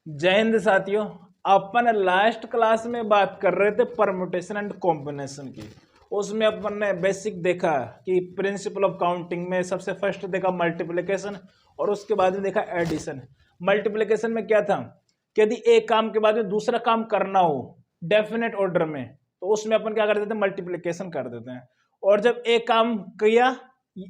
जय हिंद साथियों। अपन last class में बात कर रहे थे परम्यूटेशन एंड कॉम्बिनेशन की। उसमें अपन ने बेसिक देखा कि प्रिंसिपल ऑफ काउंटिंग में सबसे फर्स्ट देखा मल्टीप्लिकेशन और उसके बाद में देखा एडिशन। मल्टीप्लिकेशन में क्या था कि यदि एक काम के बाद में दूसरा काम करना हो डेफिनेट ऑर्डर में तो उसमें अपन क्या कर देते हैं, मल्टीप्लिकेशन कर देते हैं। और जब एक काम किया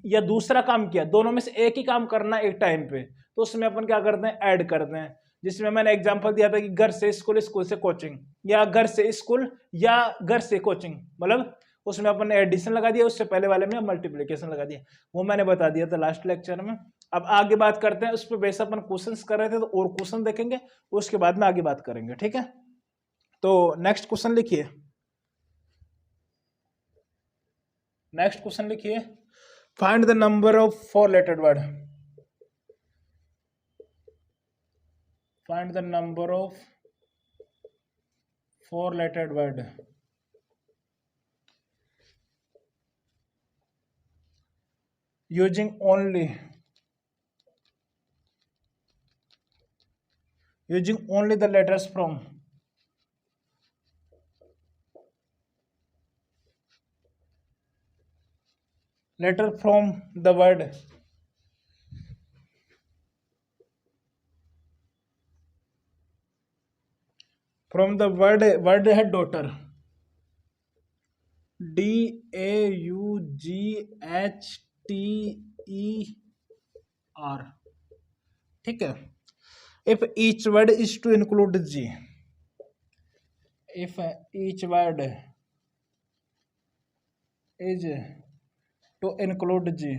या दूसरा काम किया, दोनों में से एक ही काम करना एक टाइम पे, तो उसमें अपन क्या करते हैं, ऐड करते हैं। जिसमें मैंने एग्जांपल दिया था कि घर से स्कूल, स्कूल से कोचिंग, या घर से स्कूल या घर से कोचिंग, मतलब उसमें अपन ने एडिशन लगा दिया, उससे पहले वाले में मल्टीप्लिकेशन लगा दिया। वो मैंने बता दिया था लास्ट लेक्चर में। अब आगे बात करते हैं उस पर। वैसे अपन क्वेश्चंस कर रहे थे तो और क्वेश्चन देखेंगे, उसके बाद में आगे बात करेंगे, ठीक है। तो नेक्स्ट क्वेश्चन लिखिए। नेक्स्ट क्वेश्चन लिखिए, find the number of 4 lettered word. Find the number of 4-lettered word. Using only the letters from the word है daughter, DAUGHTER, ठीक है। If each word is to include G, if each word is to include G,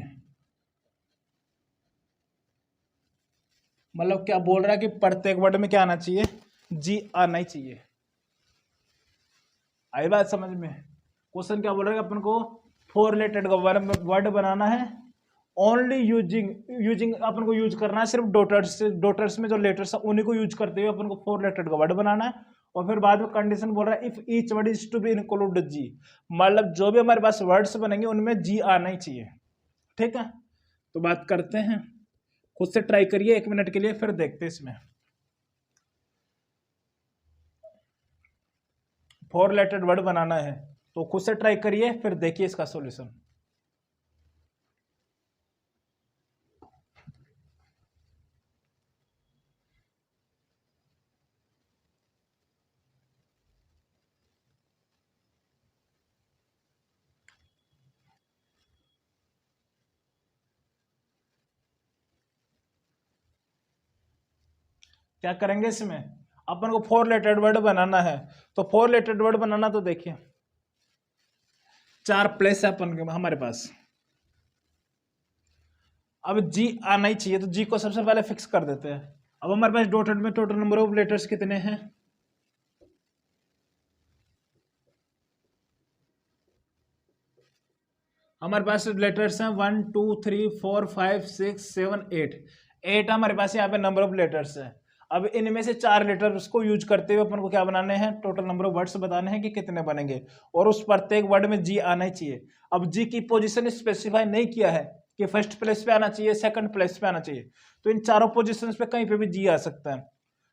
मतलब क्या बोल रहा है कि प्रत्येक वर्ड में क्या आना चाहिए, जी आना ही चाहिए। आई बात समझ में? क्वेश्चन क्या बोल रहा है, अपन को 4 लेटर्ड का वर्ड बनाना है। ओनली यूजिंग अपन को यूज करना है सिर्फ डॉटर्स में जो लेटर्स है उन्हीं को यूज करते हुए अपन को 4 लेटर्ड का वर्ड बनाना है। और फिर बाद में कंडीशन बोल रहा है if each word is to be include जी, मतलब जो भी हमारे पास वर्ड्स बनेंगे उनमें जी आना ही चाहिए, ठीक है। तो बात करते हैं, खुद से ट्राई करिए 1 मिनट के लिए, फिर देखते हैं इसमें। 4 लेटर्ड वर्ड बनाना है तो खुद से ट्राई करिए, फिर देखिए इसका सॉल्यूशन। क्या करेंगे इसमें, अपन को 4 लेटर्ड वर्ड बनाना है। तो 4 लेटर्ड वर्ड बनाना, तो देखिए 4 प्लेस है अपन के हमारे पास। अब जी आना ही चाहिए, तो जी को सबसे पहले फिक्स कर देते हैं। अब हमारे पास डॉटेड में टोटल नंबर ऑफ लेटर्स कितने हैं, हमारे पास लेटर्स हैं 1 2 3 4 5 6 7 8 हमारे पास यहाँ पे नंबर ऑफ लेटर्स है। अब इनमें से 4 लेटर्स को यूज करते हुए अपन को क्या बनाने हैं, टोटल नंबर ऑफ वर्ड्स बताने हैं कि कितने बनेंगे, और उस प्रत्येक वर्ड में जी आना ही चाहिए। अब जी की पोजीशन स्पेसिफाई नहीं किया है कि फर्स्ट प्लेस पे आना चाहिए, सेकंड प्लेस पे आना चाहिए, तो इन चारों पोजीशन पे कहीं पे भी जी आ सकता है।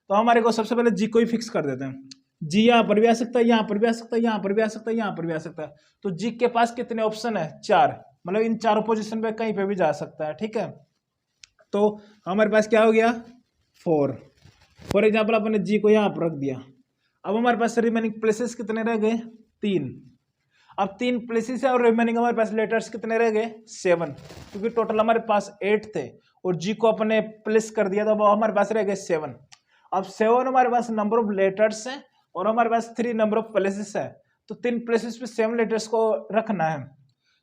तो हमारे को सबसे पहले जी को ही फिक्स कर देते हैं। जी यहाँ पर भी आ सकता है, यहाँ पर भी आ सकता है, यहाँ पर भी आ सकता है, यहाँ पर भी आ सकता है। तो जी के पास कितने ऑप्शन है, 4, मतलब इन चारों पोजीशन पे कहीं पे भी जा सकता है, ठीक है। तो हमारे पास क्या हो गया, 4। फॉर एग्जाम्पल अपने जी को यहाँ पर रख दिया। अब हमारे पास रिमेनिंग प्लेसेस कितने रह गए, 3। अब 3 प्लेसेस है और रिमेनिंग हमारे पास लेटर्स कितने रह गए, 7, क्योंकि टोटल हमारे पास 8 थे और जी को अपने प्लेस कर दिया, तो हमारे पास रह गए 7। अब 7 हमारे पास नंबर ऑफ लेटर्स है और हमारे पास 3 नंबर ऑफ प्लेसेस है, तो 3 प्लेसेस पे 7 लेटर्स को रखना है।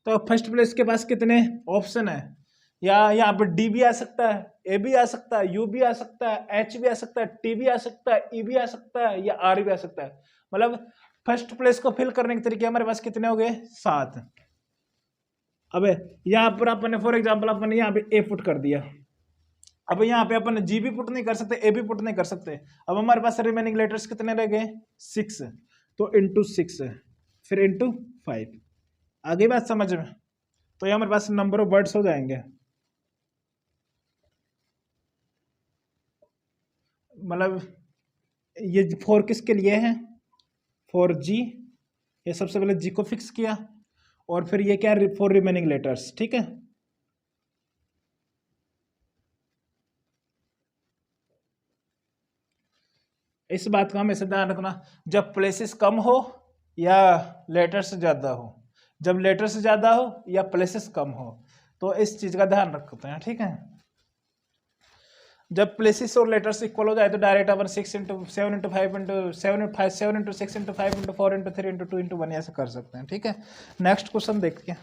तो फर्स्ट प्लेस के पास कितने ऑप्शन है, या यहाँ पर डी भी आ सकता है, ए भी आ सकता है, यू भी आ सकता है, एच भी आ सकता है, टी भी आ सकता है, ई भी आ सकता है, या आर भी आ सकता है। मतलब फर्स्ट प्लेस को फिल करने के तरीके हमारे पास कितने हो गए, 7। अब यहाँ पर अपन ने फॉर एग्जाम्पल अपन ने यहाँ पे ए पुट कर दिया। अब यहाँ पे अपन जी भी पुट नहीं कर सकते, ए भी पुट नहीं कर सकते। अब हमारे पास रिमेनिंग लेटर्स कितने रह गए, 6, तो इंटू 6 फिर इंटू 5। आगे बात समझ में? तो ये हमारे पास नंबर ऑफ वर्ड्स हो जाएंगे, मतलब ये फॉर किसके लिए है, फॉर जी, ये सबसे पहले जी को फिक्स किया और फिर ये क्या, फॉर रिमेनिंग लेटर्स। ठीक है, इस बात का हमेशा ध्यान रखना, जब प्लेसेस कम हो या लेटर से ज़्यादा हो, जब लेटर से ज़्यादा हो या प्लेसेस कम हो, तो इस चीज़ का ध्यान रखते हैं। ठीक है, जब प्लेसेस और लेटर्स इक्वल हो जाए तो डायरेक्ट अपन 6 into 7 into 5 into 7 into 6 into 5 into 4 into 3 into 2 into 1 ऐसे कर सकते हैं। ठीक है, नेक्स्ट क्वेश्चन देखते हैं,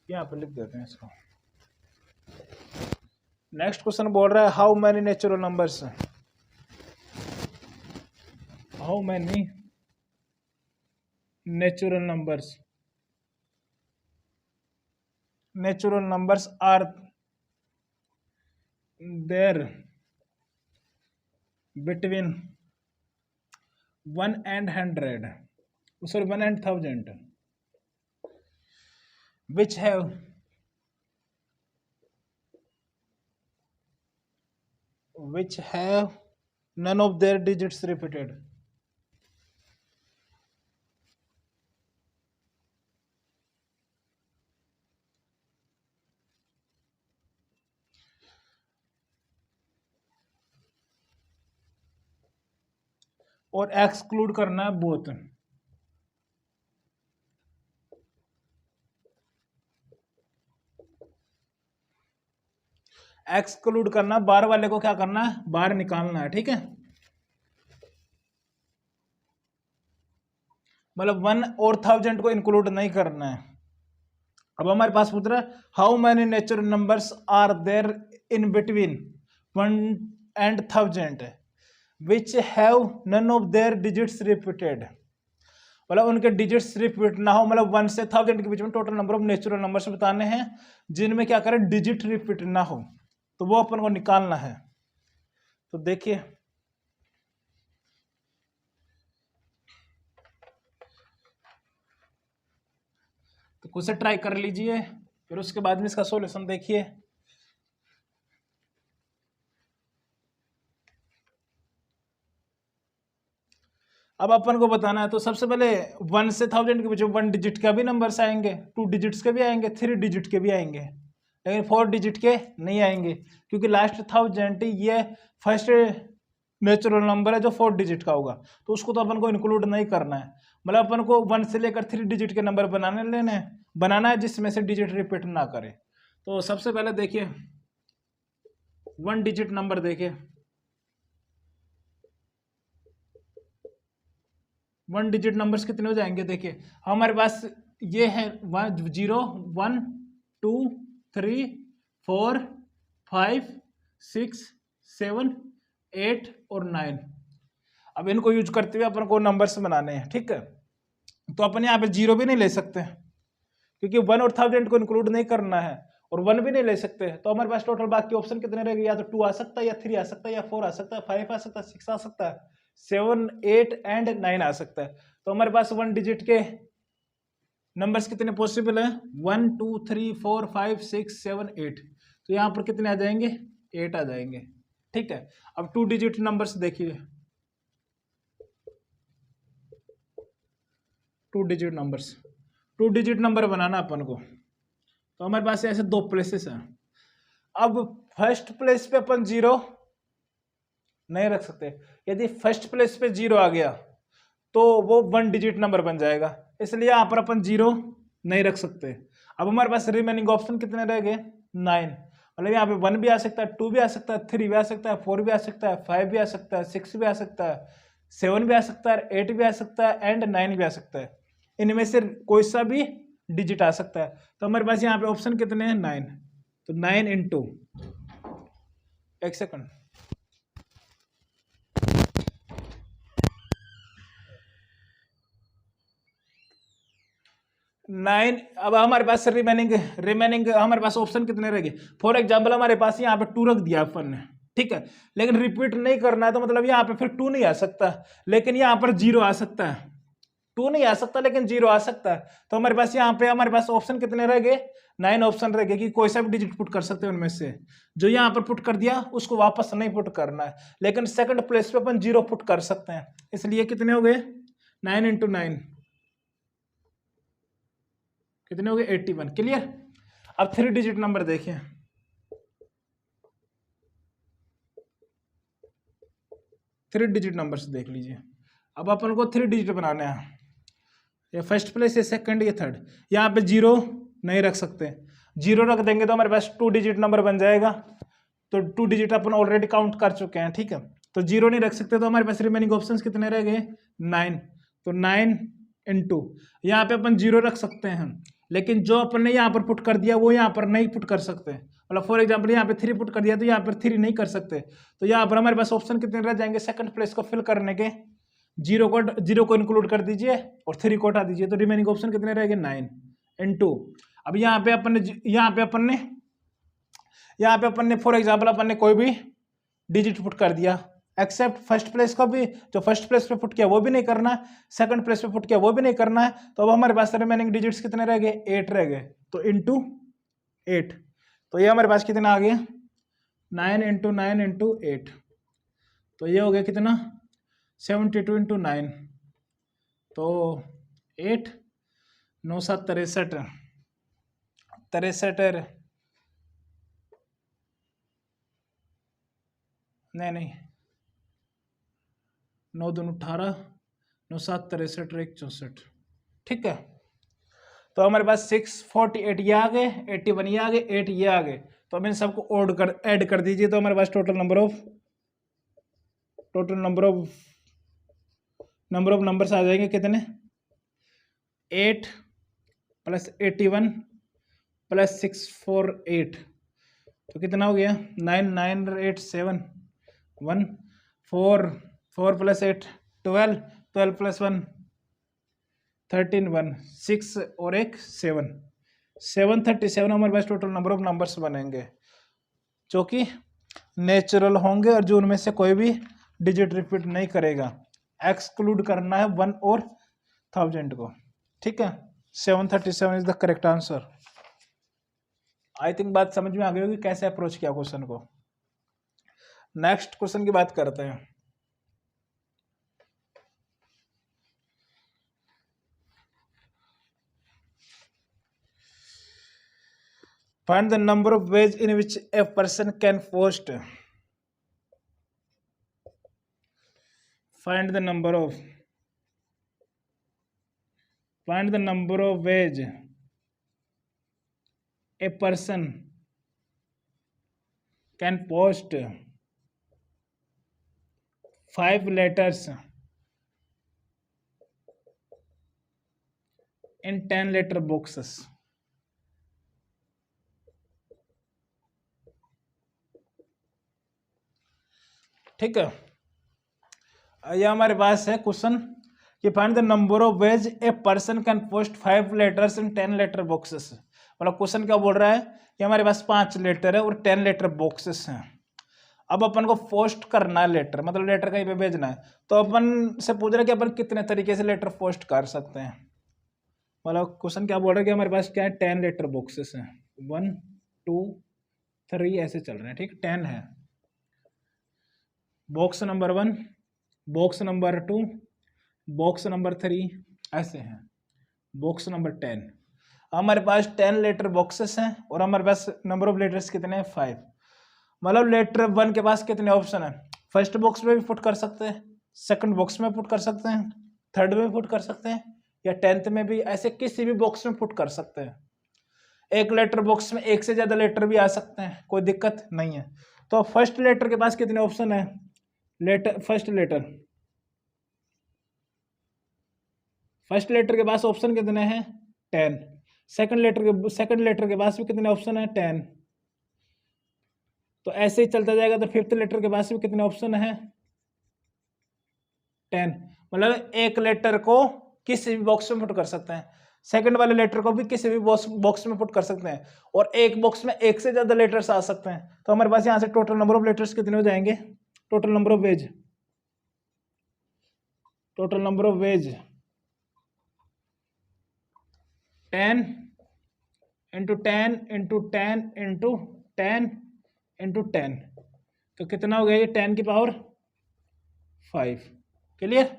यहाँ पे लिख देते हैं इसको। नेक्स्ट क्वेश्चन बोल रहा है how many natural numbers, how many natural numbers are there between 1 and 100, sorry 1 and 1000, which have none of their digits repeated। और एक्सक्लूड करना है बोथ, एक्सक्लूड करना, बार वाले को क्या करना है, बाहर निकालना है। ठीक है, मतलब 1 और 1000 को इंक्लूड नहीं करना है। अब हमारे पास पूछ रहा है how many natural numbers are there in between 1 and 1000 which have none of their digits repeated, मतलब उनके डिजिट्स रिपीट ना हो, मतलब 1 से 1000 के बीच में total number of natural numbers बताने हैं जिनमें क्या करें, डिजिट रिपीट ना हो, तो वो अपन को निकालना है। तो देखिए तो कुछ ट्राई कर लीजिए, फिर उसके बाद में इसका सॉल्यूशन देखिए। अब अपन को बताना है, तो सबसे पहले 1 से 1000 के बीच में 1 डिजिट का भी नंबर्स आएंगे, 2 डिजिट्स के भी आएंगे, 3 डिजिट के भी आएंगे, लेकिन 4 डिजिट के नहीं आएंगे, क्योंकि लास्ट 1000 ये फर्स्ट नेचुरल नंबर है जो 4 डिजिट का होगा, तो उसको तो अपन को इंक्लूड नहीं करना है। मतलब अपन को 1 से लेकर 3 डिजिट के नंबर बनाना है जिसमें से डिजिट रिपीट ना करे। तो सबसे पहले देखिए 1 डिजिट नंबर देखिए, 1 डिजिट नंबर्स कितने हो जाएंगे, देखिए हमारे पास ये है 0 1 2 3 4 5 6 7 8 और 9। अब इनको यूज करते हुए अपन को नंबर्स बनाने हैं। ठीक है, तो अपन यहाँ पे 0 भी नहीं ले सकते क्योंकि 1 और 1000 को इंक्लूड नहीं करना है, और 1 भी नहीं ले सकते, तो हमारे पास टोटल बाकी ऑप्शन कितने रहेंगे, या तो 2 आ सकता है, या 3 आ सकता है, या 4 आ सकता है, 5 आ सकता है, 6 आ सकता है, 7 8 एंड 9 आ सकता है। तो हमारे पास 1 डिजिट के नंबर्स कितने पॉसिबल हैं, 1 2 3 4 5 6 7 8, तो यहाँ पर कितने आ जाएंगे, 8 आ जाएंगे। ठीक है, अब 2 डिजिट नंबर्स देखिए, 2 डिजिट नंबर बनाना अपन को, तो हमारे पास ऐसे 2 प्लेसेस हैं। अब फर्स्ट प्लेस पे अपन 0 नहीं रख सकते, यदि फर्स्ट प्लेस पे 0 आ गया तो वो 1 डिजिट नंबर बन जाएगा, इसलिए यहाँ पर अपन 0 नहीं रख सकते। अब हमारे पास रिमेनिंग ऑप्शन कितने रह गए, 9, मतलब यहाँ पे 1 भी आ सकता है, 2 भी आ सकता है, 3 भी आ सकता है, 4 भी आ सकता है, 5 भी आ सकता है, 6 भी आ सकता है, 7 भी आ सकता है, 8 भी आ सकता है एंड 9 भी आ सकता है। इनमें से कोई सा भी डिजिट आ सकता है, तो हमारे पास यहाँ पे ऑप्शन कितने हैं, 9, तो 9 इंटू, एक सेकंड, 9। अब हमारे पास रिमेनिंग हमारे पास ऑप्शन कितने रहेंगे, फॉर एग्जाम्पल हमारे पास यहाँ पे 2 रख दिया अपन ने, ठीक है, लेकिन रिपीट नहीं करना है, तो मतलब यहाँ पे फिर 2 नहीं आ सकता, लेकिन यहाँ पर 0 आ सकता है। 2 नहीं आ सकता लेकिन 0 आ सकता है। तो हमारे पास यहाँ पे हमारे पास ऑप्शन कितने रह गए, 9 ऑप्शन रह गए कि कोई सा भी डिजिट पुट कर सकते हैं उनमें से। जो यहाँ पर पुट कर दिया उसको वापस नहीं पुट करना है, लेकिन सेकंड प्लेस पे अपन 0 पुट कर सकते हैं। इसलिए कितने हो गए, 9 × 9 कितने हो गए, 81। क्लियर। अब 3 डिजिट नंबर देखिए, 3 डिजिट नंबर से देख लीजिए। अब अपन को 3 डिजिट बनाने हैं, ये फर्स्ट प्लेस, ये सेकंड, ये थर्ड। यहाँ पे 0 नहीं रख सकते, 0 रख देंगे तो हमारे पास 2 डिजिट नंबर बन जाएगा। तो 2 डिजिट अपन ऑलरेडी काउंट कर चुके हैं, ठीक है। तो 0 नहीं रख सकते, तो हमारे पास रिमेनिंग ऑप्शंस कितने रह गए, 9। तो 9 × यहाँ पे अपन 0 रख सकते हैं, लेकिन जो अपन ने यहाँ पर पुट कर दिया वो यहाँ पर नहीं पुट कर सकते। मतलब फॉर एग्जाम्पल यहाँ पे 3 पुट कर दिया तो यहाँ पर 3 नहीं कर सकते। तो यहाँ पर हमारे पास ऑप्शन कितने रह जाएंगे, सेकंड प्लेस को फिल करने के, 0 को इंक्लूड कर दीजिए और 3 को हटा दीजिए, तो रिमेनिंग ऑप्शन कितने रहेंगे, 9 × अब यहाँ पे अपन ने फॉर एग्जाम्पल अपन ने कोई भी डिजिट पुट कर दिया, एक्सेप्ट फर्स्ट प्लेस का भी, जो फर्स्ट प्लेस पे पुट किया वो भी नहीं करना है, सेकंड प्लेस पे पुट किया वो भी नहीं करना है। तो अब हमारे पास रिमेनिंग डिजिट्स कितने रह गए, 8 रह गए। तो × 8, तो ये हमारे पास कितना आ गया, 9 × 9 × 8, तो ये हो गया कितना, 72 × 9, तो 8 9 7 63 63, नहीं 9 2 18, 9 7 63 1 64, ठीक है। तो हमारे पास 648 ये आ गए, 81 ये आ गए, 8 ये आ गए। तो हम इन सबको ऐड कर दीजिए, तो हमारे पास टोटल नंबर ऑफ नंबर्स आ जाएंगे कितने, 8 + 81 + 648, तो कितना हो गया, 9 9 8 7 1 4 4 + 8 12 12 + 1 13 1 6 और 1 7 737 हमारे पास टोटल नंबर ऑफ नंबर्स बनेंगे, जो कि नेचुरल होंगे और जो उनमें से कोई भी डिजिट रिपीट नहीं करेगा। एक्सक्लूड करना है 1 और 1000 को, ठीक है। 737 is the correct answer. I think बात समझ में आ गई होगी कैसे अप्रोच किया क्वेश्चन को। नेक्स्ट क्वेश्चन की बात करते हैं। Find the number of ways in which a person can post. Find the number of ways a person can post 5 letters in 10 letter boxes. ठीक है, ये हमारे पास है क्वेश्चन कि find the number of ways a person can post 5 letters in 10 letter boxes. मतलब question क्या बोल रहा है कि हमारे पास 5 लेटर है और 10 लेटर बॉक्सेस हैं। अब अपन को पोस्ट करना है लेटर, मतलब लेटर कहीं पे भेजना है, तो अपन से पूछ रहा है कि अपन कितने तरीके से लेटर पोस्ट कर सकते हैं। मतलब क्वेश्चन क्या बोल रहा है कि हमारे पास क्या है, 10 लेटर बॉक्सेस हैं, 1 2 3 ऐसे चल रहे हैं, ठीक, 10 है। Box number 1, box number 2, box number 3 ऐसे हैं, बॉक्स नंबर 10। हमारे पास 10 लेटर बॉक्सेस हैं और हमारे पास नंबर ऑफ लेटर्स कितने हैं, 5। मतलब लेटर 1 के पास कितने ऑप्शन है, फर्स्ट बॉक्स में भी पुट कर सकते हैं, सेकंड बॉक्स में पुट कर सकते हैं, थर्ड में पुट कर सकते हैं, या 10th में भी, ऐसे किसी भी बॉक्स में पुट कर सकते हैं। एक लेटर बॉक्स में एक से ज्यादा लेटर भी आ सकते हैं, कोई दिक्कत नहीं है। तो फर्स्ट लेटर के पास कितने ऑप्शन है, फर्स्ट लेटर के पास ऑप्शन कितने हैं, 10। सेकंड लेटर के पास भी कितने ऑप्शन है, 10। तो ऐसे ही चलता जाएगा। तो फिफ्थ लेटर के पास भी कितने ऑप्शन है, 10। मतलब एक लेटर को किसी भी बॉक्स में पुट कर सकते हैं, सेकंड वाले लेटर को भी किसी भी बॉक्स में पुट कर सकते हैं, और एक बॉक्स में एक से ज्यादा लेटर्स आ सकते हैं। तो हमारे पास यहाँ से टोटल नंबर ऑफ लेटर्स कितने हो जाएंगे, total number of veg 10 into 10 into 10 into 10 into 10, तो कितना हो गया ये 10 की पावर 5। क्लियर?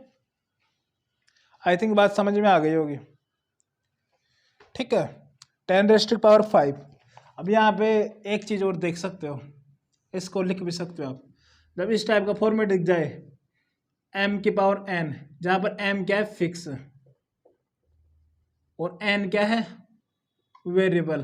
आई थिंक बात समझ में आ गई होगी। ठीक है, 10 रेज़ टू पावर 5। अब यहाँ पे एक चीज़ और देख सकते हो, इसको लिख भी सकते हो आप। जब इस टाइप का फॉर्मेट दिख जाए m की पावर n, जहाँ पर m क्या है फिक्स और n क्या है वेरिएबल,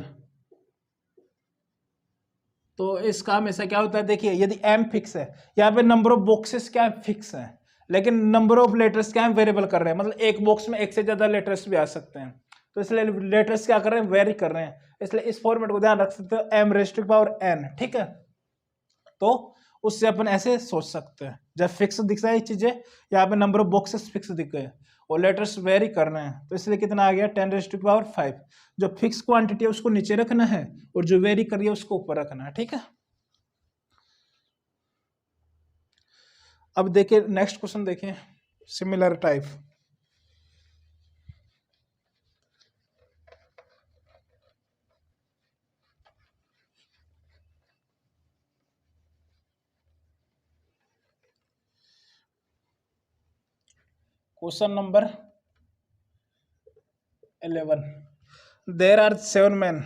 तो इसका हमेशा क्या होता है, देखिए यदि m फिक्स है, यहाँ पे नंबर ऑफ बॉक्सेस क्या है फिक्स है, लेकिन नंबर ऑफ लेटर्स क्या है वेरिएबल कर रहे हैं, मतलब एक बॉक्स में एक से ज्यादा लेटर्स भी आ सकते हैं, तो इसलिए लेटर्स क्या कर रहे हैं वेरी कर रहे हैं, इसलिए इस फॉर्मेट को ध्यान रख सकते हो m raise to power n। ठीक है, तो उससे अपन ऐसे सोच सकते हैं, जब फिक्स दिख रहा है चीजें, यहाँ पे नंबर ऑफ बॉक्सेस फिक्स दिख गए और लेटर्स वेरी कर रहे हैं, तो इसलिए कितना आ गया 10 रेज़ टू पावर 5। जो फिक्स क्वांटिटी है उसको नीचे रखना है और जो वेरी कर रही है उसको ऊपर रखना है। ठीक है, अब देखिए नेक्स्ट क्वेश्चन देखिए similar type. Question number 11, there are 7 men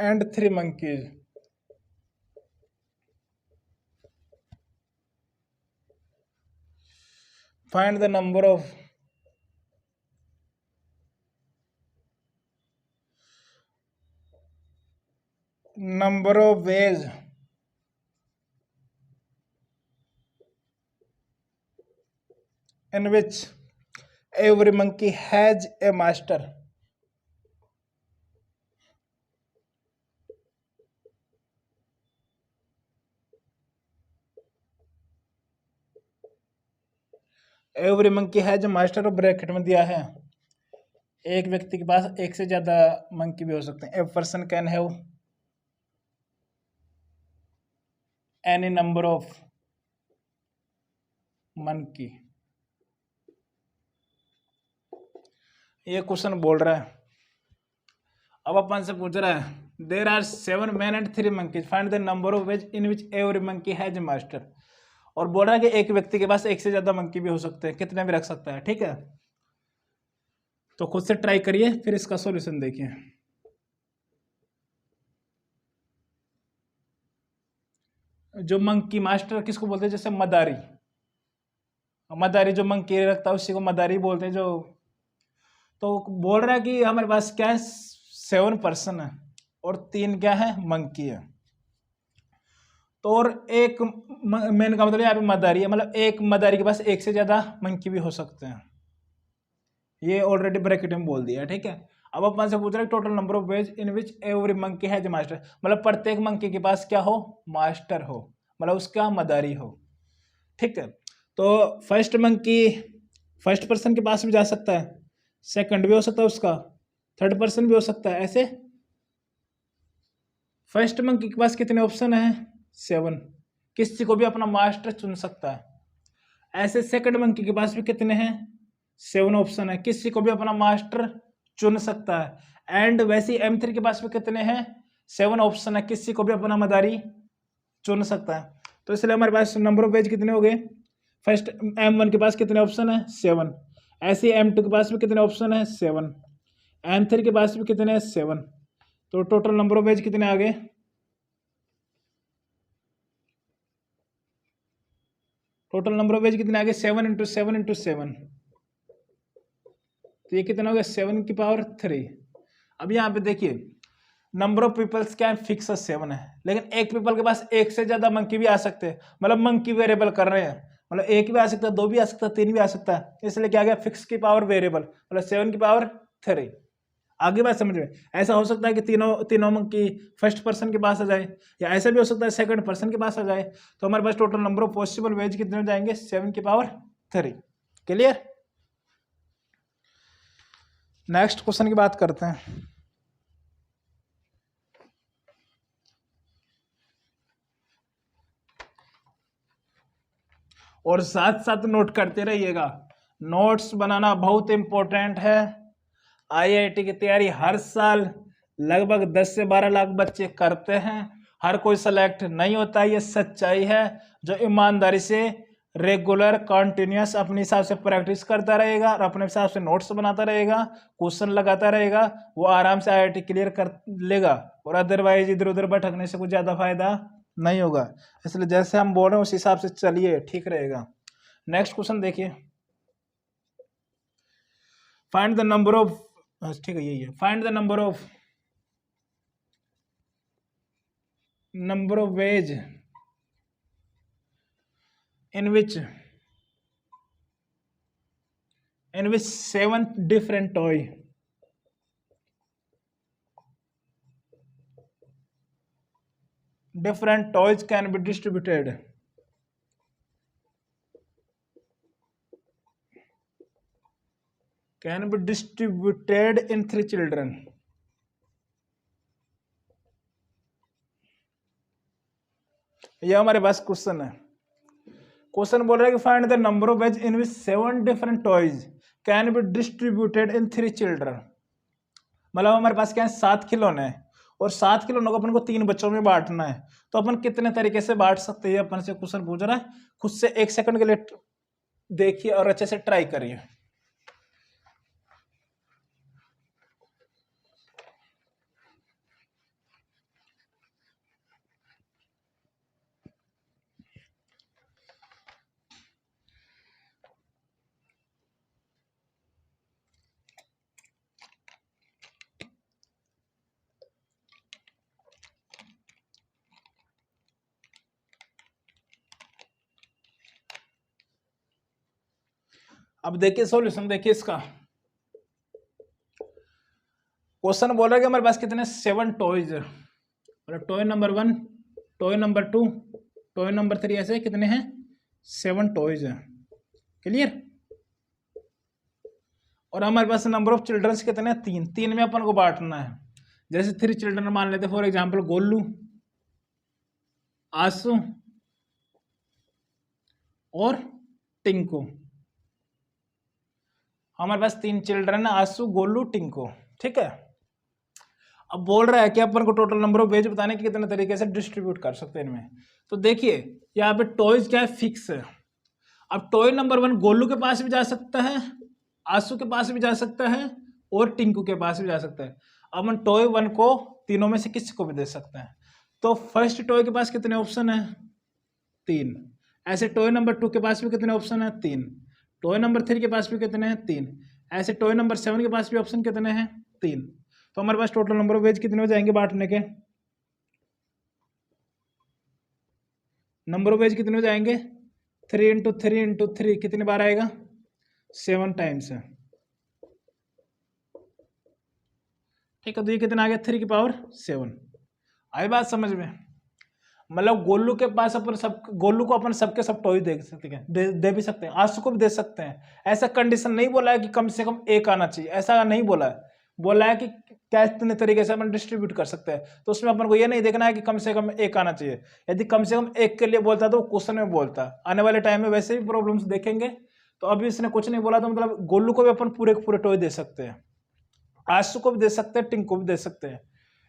and 3 monkeys. Find the number of ways in which every monkey has a master. Every monkey has master, bracket में दिया है एक व्यक्ति के पास एक से ज्यादा मंकी भी हो सकते हैं। A person can have any number of monkey. ये क्वेश्चन बोल रहा है, अब अपन से पूछ रहा है there are 7 men and 3 monkeys, find the number of ways in which every monkey has master, और बोल रहा है कि एक व्यक्ति के पास एक से ज्यादा मंकी भी हो सकते हैं, कितने भी रख सकता है। ठीक है, तो खुद से ट्राई करिए फिर इसका सॉल्यूशन देखिए। जो मंकी मास्टर किसको बोलते हैं, जैसे मदारी, मदारी जो मंकी रखता है उसी को मदारी बोलते हैं। जो तो बोल रहा है कि हमारे पास क्या है 7 पर्सन है और 3 क्या है मंकी है, तो और एक मेन का मतलब यहाँ पे मदारी है, मतलब एक मदारी के पास एक से ज्यादा मंकी भी हो सकते हैं, ये ऑलरेडी ब्रैकेट में बोल दिया। ठीक है, अब अपन से पूछ रहे हैं total number of ways in which every monkey has master, मतलब प्रत्येक मंकी के पास क्या हो मास्टर हो, मतलब उसका मदारी हो। ठीक है, तो फर्स्ट मंकी फर्स्ट पर्सन के पास भी जा सकता है, सेकंड भी हो सकता है उसका, थर्ड पर्सन भी हो सकता है। ऐसे फर्स्ट मंकी के पास कितने ऑप्शन है 7, किसी को भी अपना मास्टर चुन सकता है। ऐसे सेकंड मंकी के पास भी कितने हैं 7 ऑप्शन है, किसी को भी अपना मास्टर चुन सकता है। एंड वैसे M3 के पास भी कितने हैं 7 ऑप्शन है, किसी को भी अपना मदारी चुन सकता है। तो इसलिए हमारे पास नंबर ऑफ वेज कितने हो गए, फर्स्ट M1 के पास कितने ऑप्शन है 7, ऐसे M2 के पास भी कितने ऑप्शन है 7, M3 के पास भी कितने हैं 7, तो टोटल नंबर ऑफ वेज कितने आ गए, टोटल नंबर ऑफ वेज कितने आ गए 7 इंटू 7 इंटू 7, तो ये कितना हो गया 7 की पावर 3। अब यहाँ पे देखिए नंबर ऑफ पीपल्स क्या है फिक्स 7 है, लेकिन एक पीपल के पास एक से ज्यादा मंकी भी आ सकते हैं, मतलब मंकी वेरिएबल कर रहे हैं, मतलब एक भी आ सकता है, 2 भी आ सकता है, 3 भी आ सकता है, इसलिए क्या गया फिक्स की पावर वेरिएबल, मतलब 7 की पावर 3। आगे बात समझ में, ऐसा हो सकता है कि तीनों मंकी फर्स्ट पर्सन के पास आ जाए, या ऐसा भी हो सकता है सेकंड पर्सन के पास आ जाए, तो हमारे पास total number of possible ways कितने हो जाएंगे 7 की पावर 3। क्लियर? नेक्स्ट क्वेश्चन की बात करते हैं। और साथ साथ नोट करते रहिएगा। नोट्स बनाना बहुत इंपॉर्टेंट है। आईआईटी की तैयारी हर साल लगभग 10 से 12 लाख बच्चे करते हैं, हर कोई सेलेक्ट नहीं होता, ये सच्चाई है। जो ईमानदारी से रेगुलर कंटिन्यूस अपने हिसाब से प्रैक्टिस करता रहेगा और अपने हिसाब से नोट्स बनाता रहेगा, क्वेश्चन लगाता रहेगा, वो आराम से आईआईटी क्लियर कर लेगा। और अदरवाइज इधर उधर भटकने से कुछ ज्यादा फायदा नहीं होगा। इसलिए जैसे हम बोल रहे हैं उस हिसाब से चलिए, ठीक रहेगा। नेक्स्ट क्वेश्चन देखिए, फाइंड द नंबर ऑफ, ठीक है यही है, find the number of veg in which 7 different toys can be distributed in 3 children. यह हमारे पास क्वेश्चन है। क्वेश्चन बोल रहा है कि find the number of ways in which 7 different toys can be distributed in 3 children. मतलब हमारे पास क्या है, 7 खिलौने हैं और 7 खिलौनों को अपन को 3 बच्चों में बांटना है। तो अपन कितने तरीके से बांट सकते हैं, अपन से क्वेश्चन पूछ रहा है। खुद से 1 सेकंड के लिए देखिए और अच्छे से ट्राई करिए। अब देखिए सॉल्यूशन, देखिए इसका क्वेश्चन बोल रहा है कि हमारे पास कितने 7 टॉयज है। मतलब toy number 1, toy number 2, toy number 3, ऐसे कितने हैं, 7 टॉयज है। क्लियर। और हमारे पास नंबर ऑफ चिल्ड्रंस कितने हैं, 3। 3 में अपन को बांटना है। जैसे 3 चिल्ड्रन मान लेते, फॉर एग्जाम्पल गोलू, आसू और टिंकू। हमारे पास 3 चिल्ड्रन है, आसू, गोलू, टिंकू, ठीक है। अब बोल रहा है कि अपन को टोटल नंबर ऑफ वेज बताने के कितने तरीके से डिस्ट्रीब्यूट कर सकते हैं इनमें। तो देखिए यहाँ पे टॉयज क्या है, फिक्स है। अब टॉय नंबर 1 गोलू के पास भी जा सकता है, आसू के पास भी जा सकता है और टिंकू के पास भी जा सकता है। अब हम टॉय 1 को तीनों में से किसी को भी दे सकते हैं। तो फर्स्ट टॉय के पास कितने ऑप्शन है, 3। ऐसे टॉय नंबर 2 के पास भी कितने ऑप्शन है, 3। टॉय नंबर 3 के पास भी कितने हैं, 3। ऐसे टॉय नंबर 7 के पास भी ऑप्शन कितने हैं, 3। तो हमारे पास टोटल नंबर ऑफ वेज कितने हो जाएंगे बांटने के, नंबर ऑफ वेज कितने हो जाएंगे, 3 इंटू 3 इंटू 3 कितनी बार आएगा, 7 टाइम्स है। ठीक है, तो ये कितना आ गया, 3 की पावर 7। आई बात समझ में। मतलब गोलू के पास अपन सब, गोलू को अपन सबके सब टॉय दे सकते हैं, दे भी सकते हैं, आंसू को भी दे सकते हैं। ऐसा कंडीशन नहीं बोला है कि कम से कम 1 आना चाहिए, ऐसा नहीं बोला है। बोला है कि कितने तरीके से अपन डिस्ट्रीब्यूट कर सकते हैं। तो उसमें अपन को ये नहीं देखना है कि कम से कम 1 आना चाहिए। यदि कम से कम 1 के लिए बोलता तो क्वेश्चन में बोलता। आने वाले टाइम में वैसे भी प्रॉब्लम्स देखेंगे। तो अभी इसने कुछ नहीं बोला, तो मतलब गोलू को भी अपन पूरे पूरे टॉय दे सकते हैं, आंसू को भी दे सकते हैं, टिंकू को भी दे सकते हैं।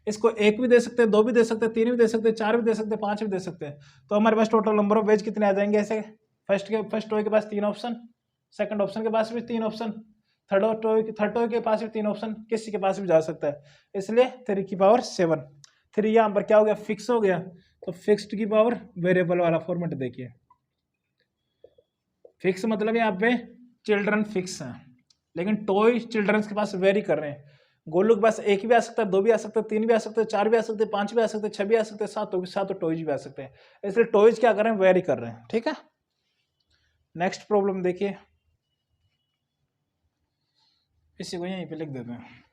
इसको 1 भी दे सकते हैं, 2 भी दे सकते हैं, 3 भी दे सकते हैं, 4 भी दे सकते हैं, 5 भी दे सकते हैं। तो हमारे पास टोटल नंबर ऑफ वेज कितने आ जाएंगे ऐसे। फर्स्ट टॉय के पास 3 ऑप्शन, सेकंड ऑप्शन के पास भी 3 ऑप्शन, थर्ड टॉय के पास भी 3 ऑप्शन, किसी के पास भी जा सकता है। इसलिए 3 की पावर 7। 3 यहाँ पर क्या हो गया, फिक्स हो गया। तो फिक्स्ड की पावर वेरिएबल वाला फॉर्मेट देखिए। फिक्स मतलब यहाँ पे चिल्ड्रन फिक्स हैं, लेकिन टॉय चिल्ड्रन के पास वेरी कर रहे हैं। गोलू के पास 1 भी आ सकता है, 2 भी आ सकता है, 3 भी आ सकते हैं, 4 भी आ सकते हैं, 5 भी आ सकते हैं, 6 भी आ सकते हैं, 7 टॉयज भी आ सकते हैं। इसलिए टॉयज क्या कर रहे हैं, वेरी कर रहे हैं। ठीक है, नेक्स्ट प्रॉब्लम देखिए, इसी को यहीं पे लिख देते हैं।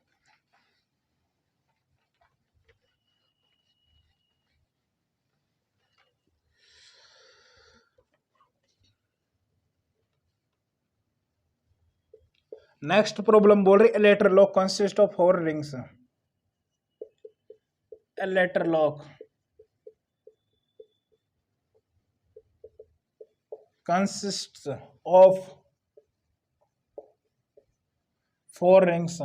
नेक्स्ट प्रॉब्लम बोल रही, a letter lock consists of 4 rings. A letter lock consists of 4 rings,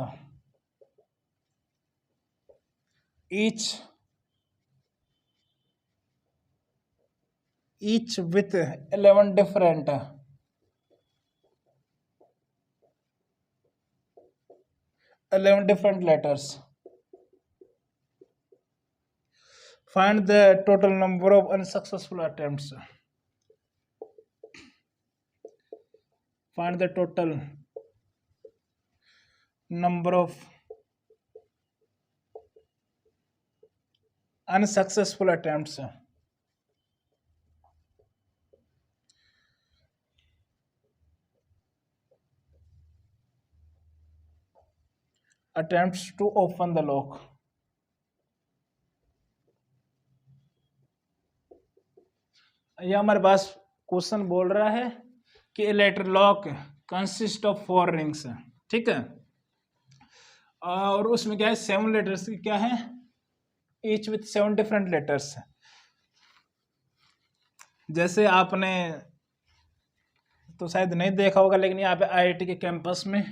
each with 11 different letters. Find the total number of unsuccessful attempts. Find the total number of unsuccessful attempts. Attempts to open the lock. ये हमारे पास question बोल रहा है कि letter lock consist of 4 rings, ठीक है, और उसमें क्या है 7 लेटर्स क्या है, ईच विथ 7 डिफरेंट लेटर्स। जैसे आपने तो शायद नहीं देखा होगा, लेकिन यहाँ पे आईआईटी के कैंपस में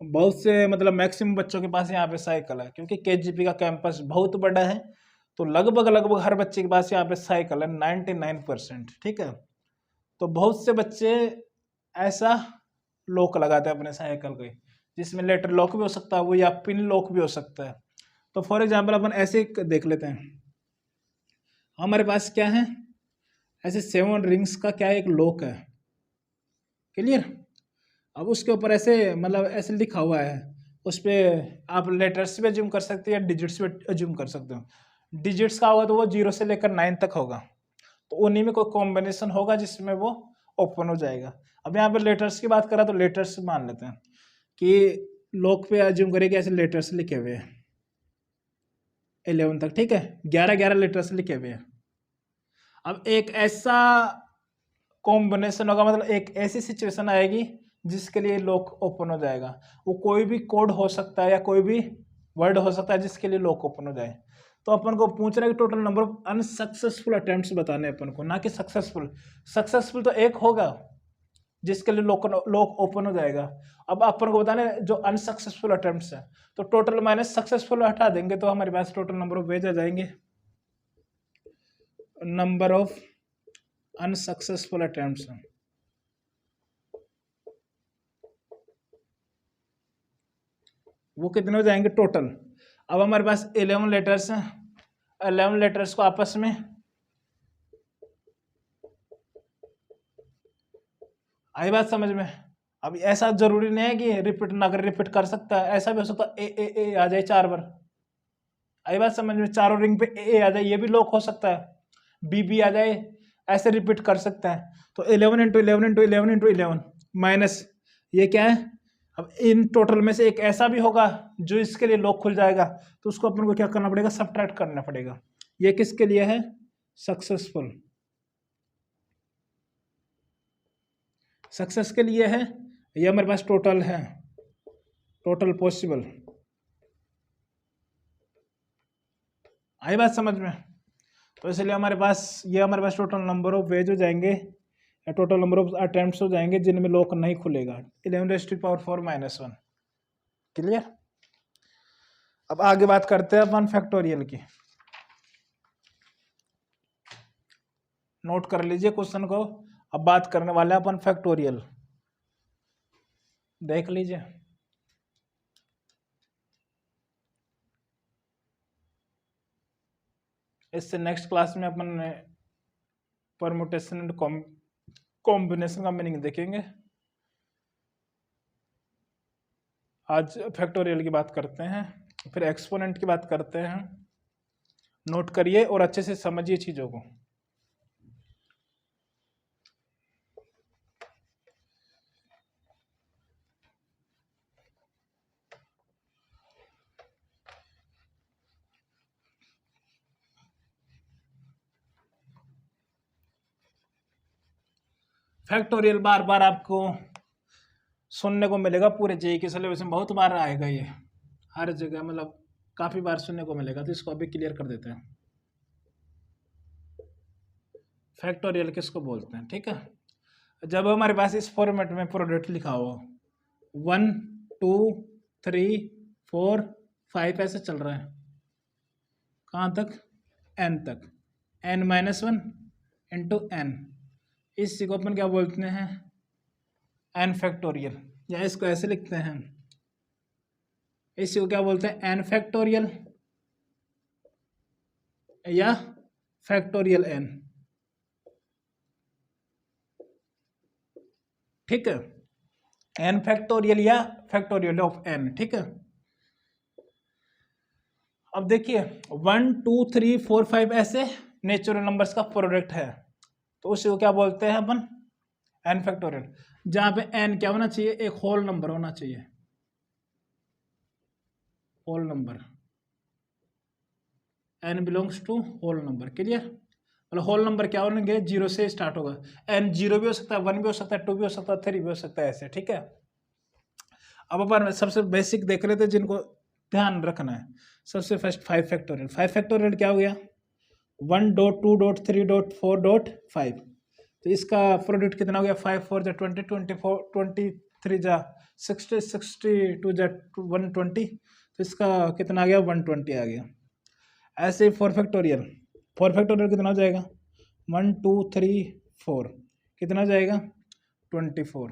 बहुत से मतलब मैक्सिमम बच्चों के पास यहाँ पे साइकिल है, क्योंकि केजीपी का कैंपस बहुत बड़ा है, तो लगभग हर बच्चे के पास यहाँ पे साइकिल है 99%, ठीक है। तो बहुत से बच्चे ऐसा लॉक लगाते हैं अपने साइकिल को, जिसमें लेटर लॉक भी हो सकता है वो, या पिन लॉक भी हो सकता है। तो फॉर एग्जांपल अपन ऐसे देख लेते हैं, हमारे पास क्या है, ऐसे 7 रिंग्स का क्या एक लॉक है, क्लियर। अब उसके ऊपर ऐसे मतलब ऐसे लिखा हुआ है, उस पर आप लेटर्स भी अज्यूम कर सकते हैं या डिजिट्स भी अज्यूम कर सकते हो। डिजिट्स का होगा तो वो 0 से लेकर 9 तक होगा, तो उन्हीं में कोई कॉम्बिनेशन होगा जिसमें वो ओपन हो जाएगा। अब यहाँ पे लेटर्स की बात करा तो लेटर्स मान लेते हैं कि लॉक पे अज्यूम करें कि ऐसे लेटर्स लिखे हुए हैं 11 तक, ठीक है, 11 लेटर्स लिखे हुए हैं। अब एक ऐसा कॉम्बिनेशन होगा, मतलब एक ऐसी सिचुएशन आएगी जिसके लिए लॉक ओपन हो जाएगा। वो कोई भी कोड हो सकता है या कोई भी वर्ड हो सकता है जिसके लिए लॉक ओपन हो जाए। तो अपन को पूछ रहा है कि total number of unsuccessful attempts बताने अपन को, ना कि सक्सेसफुल। सक्सेसफुल तो एक होगा जिसके लिए लॉक ओपन हो जाएगा। अब अपन को बताना है जो अनसक्सेसफुल अटेम्प्ट्स है, तो टोटल माइनस सक्सेसफुल हटा देंगे तो हमारे पास टोटल नंबर ऑफ वेज आ जाएंगे, नंबर ऑफ अनसक्सेसफुल अटेम्प्ट्स, वो कितने हो जाएंगे टोटल। अब हमारे पास 11 लेटर्स हैं, 11 लेटर्स को आपस में आई बात समझ में। अब ऐसा जरूरी नहीं है कि रिपीट ना कर, रिपीट कर सकता है, ऐसा भी हो सकता है ए आ जाए 4 बार, आई बात समझ में, चारों रिंग पे ए आ जाए, ये भी लॉक हो सकता है, बी आ जाए, ऐसे रिपीट कर सकता है। तो 11 इंटू 11 इंटू 11 इंटू 11 माइनस ये क्या है। अब इन टोटल में से एक ऐसा भी होगा जो इसके लिए लॉक खुल जाएगा, तो उसको अपन को क्या करना पड़ेगा, सबट्रैक्ट करना पड़ेगा। ये किसके लिए है, सक्सेसफुल, सक्सेस के लिए है। ये हमारे पास टोटल है, टोटल पॉसिबल, आई बात समझ में। तो इसलिए हमारे पास ये हमारे पास टोटल नंबर ऑफ वेज हो जाएंगे या टोटल नंबर ऑफ अटेम्प्ट्स हो जाएंगे जिनमें लॉक नहीं खुलेगा, 11⁻⁴ -1, क्लियर। अब आगे बात करते हैं अपन फैक्टोरियल की। नोट कर लीजिए क्वेश्चन को। अब बात करने वाले हैं अपन फैक्टोरियल, देख लीजिए। इससे नेक्स्ट क्लास में अपन परमुटेशन एंड कॉम्बिनेशन का मीनिंग देखेंगे। आज फैक्टोरियल की बात करते हैं, फिर एक्सपोनेंट की बात करते हैं। नोट करिए और अच्छे से समझिए चीजों को। फैक्टोरियल बार बार आपको सुनने को मिलेगा, पूरे जेईई के सिलेबस में बहुत बार आएगा ये, हर जगह मतलब काफी बार सुनने को मिलेगा। तो इसको अभी क्लियर कर देते हैं, फैक्टोरियल किसको बोलते हैं, ठीक है। जब हमारे पास इस फॉर्मेट में प्रोडक्ट लिखा हो 1 2 3 4 5 ऐसे चल रहा है, कहाँ तक, n तक, n-1 इंटू n, इसी को अपन क्या बोलते हैं, n फैक्टोरियल, या इसको ऐसे लिखते हैं, इसी को क्या बोलते हैं, n फैक्टोरियल या फैक्टोरियल n। ठीक है, n फैक्टोरियल या फैक्टोरियल ऑफ n। ठीक है, अब देखिए 1 2 3 4 5 ऐसे नेचुरल नंबर्स का प्रोडक्ट है, तो उसी को क्या बोलते हैं अपन, n फैक्टोरियल, जहां पे n क्या होना चाहिए, एक होल नंबर होना चाहिए, whole number, n belongs to whole number. Clear, मतलब होल नंबर क्या होंगे, 0 से स्टार्ट होगा, n 0 भी हो सकता है, 1 भी हो सकता है, 2 भी हो सकता है, 3 भी हो सकता है, ऐसे। ठीक है, अब अपन सबसे बेसिक देख लेते हैं जिनको ध्यान रखना है। सबसे फर्स्ट 5 फैक्टोरियल। 5 फैक्टोरियल क्या हो गया, 1.2.3.4.5, तो इसका प्रोडक्ट कितना हो गया, 5 4 जा 20, 24 23 जा 60, 62 जा 120, तो इसका कितना आ गया, 120 आ गया। ऐसे 4 फैक्टोरियल, 4 फैक्टोरियल कितना हो जाएगा, 1 2 3 4, कितना हो जाएगा, 24।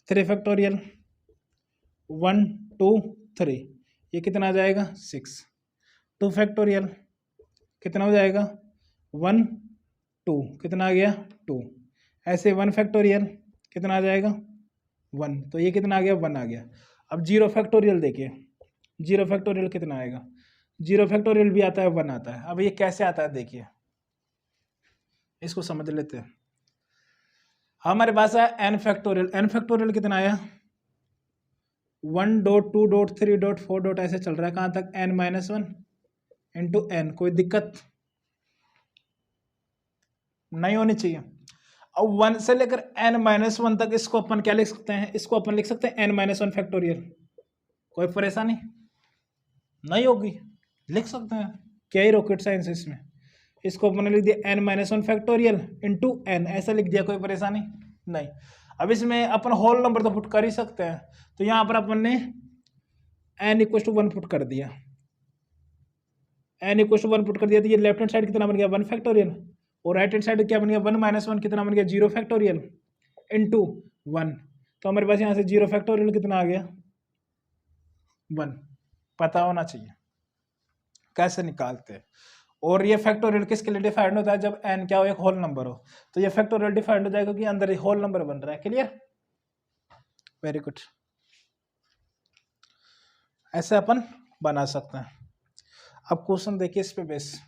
3 फैक्टोरियल 1 2 3, ये कितना आ जाएगा, 6। 2 फैक्टोरियल कितना हो जाएगा, 1 2, कितना आ गया, 2। ऐसे 1 फैक्टोरियल कितना आ जाएगा, 1, तो ये कितना आ गया, 1 आ गया। अब 0 फैक्टोरियल देखिए, 0 फैक्टोरियल कितना आएगा, 0 फैक्टोरियल भी आता है, 1 आता है। अब ये कैसे आता है देखिए, इसको समझ लेते हैं। हमारे पास है n फैक्टोरियल, n फैक्टोरियल कितना आया, 1.2.3.4. ऐसे चल रहा है, कहाँ तक, n-1 इंटू n। कोई दिक्कत नहीं होनी चाहिए। अब 1 से लेकर n-1 तक इसको अपन क्या लिख सकते हैं, इसको अपन लिख सकते हैं n-1 फैक्टोरियल। कोई परेशानी नहीं होगी, लिख सकते हैं, क्या ही रॉकेट साइंस इसमें। इसको अपन ने लिख दिया n-1 फैक्टोरियल इंटू n, ऐसा लिख दिया, कोई परेशानी नहीं। अब इसमें अपन होल नंबर तो पुट कर ही सकते हैं, तो यहाँ पर अपन ने n=1 पुट कर दिया, n=1 पुट कर दिया, तो ये लेफ्ट हैंड साइड कितना बन गया, 1 फैक्टोरियल, और राइट हैंड साइड क्या बन गया, 1-1 कितना बन गया, 0 फैक्टोरियल इंटू 1। तो हमारे पास यहाँ से 0 फैक्टोरियल कितना आ गया, 1। पता होना चाहिए कैसे निकालते हैं। और ये फैक्टोरियल किसके लिए डिफाइंड होता है, जब n क्या हो, एक होल नंबर हो, तो ये फैक्टोरियल डिफाइंड हो जाएगा कि अंदर होल नंबर बन रहा है। क्लियर, वेरी गुड, ऐसे अपन बना सकते हैं। अब क्वेश्चन देखिए, इस पे बेस,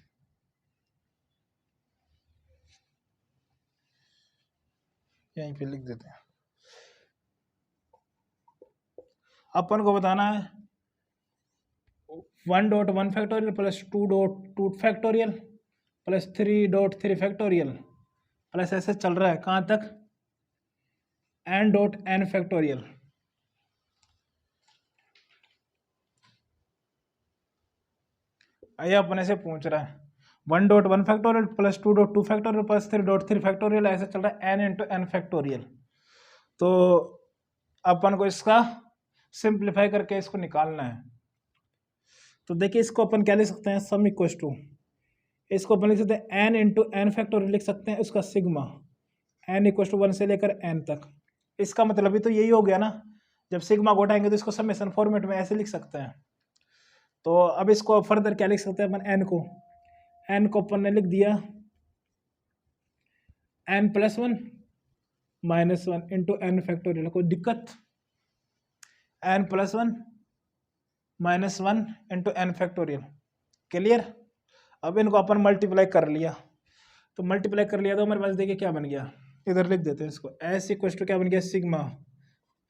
यहीं पे लिख देते हैं। अपन को बताना है 1.1 factorial plus 2.2 factorial plus 3.3 factorial plus ऐसे चल रहा है, कहाँ तक, n.n फैक्टोरियल। आइए अपन ऐसे पूछ रहा है 1.1 factorial plus 2.2 factorial plus 3.3 factorial, ऐसे चल रहा है n इंटू n फैक्टोरियल। तो अपन को इसका सिंप्लीफाई करके इसको निकालना है। तो देखिए इसको अपन क्या लिख सकते हैं, सम इक्वल टू, इसको अपन लिख सकते हैं n इंटू n फैक्टोरियल लिख सकते हैं, उसका सिग्मा n=1 से लेकर n तक। इसका मतलब भी तो यही हो गया ना, जब सिग्मा को हटाएंगे तो इसको समेशन फॉर्मेट में ऐसे लिख सकते हैं। तो अब इसको फर्दर क्या लिख सकते हैं अपन, n को अपन ने लिख दिया n+1 -1 इंटू n फैक्टोरियल। कोई दिक्कत, n+1 -1 into n factorial. Clear, अब इनको अपन मल्टीप्लाई कर लिया, तो मल्टीप्लाई कर लिया तो हमारे पास देखिए क्या बन गया, इधर लिख देते हैं इसको, s क्या बन गया, सिग्मा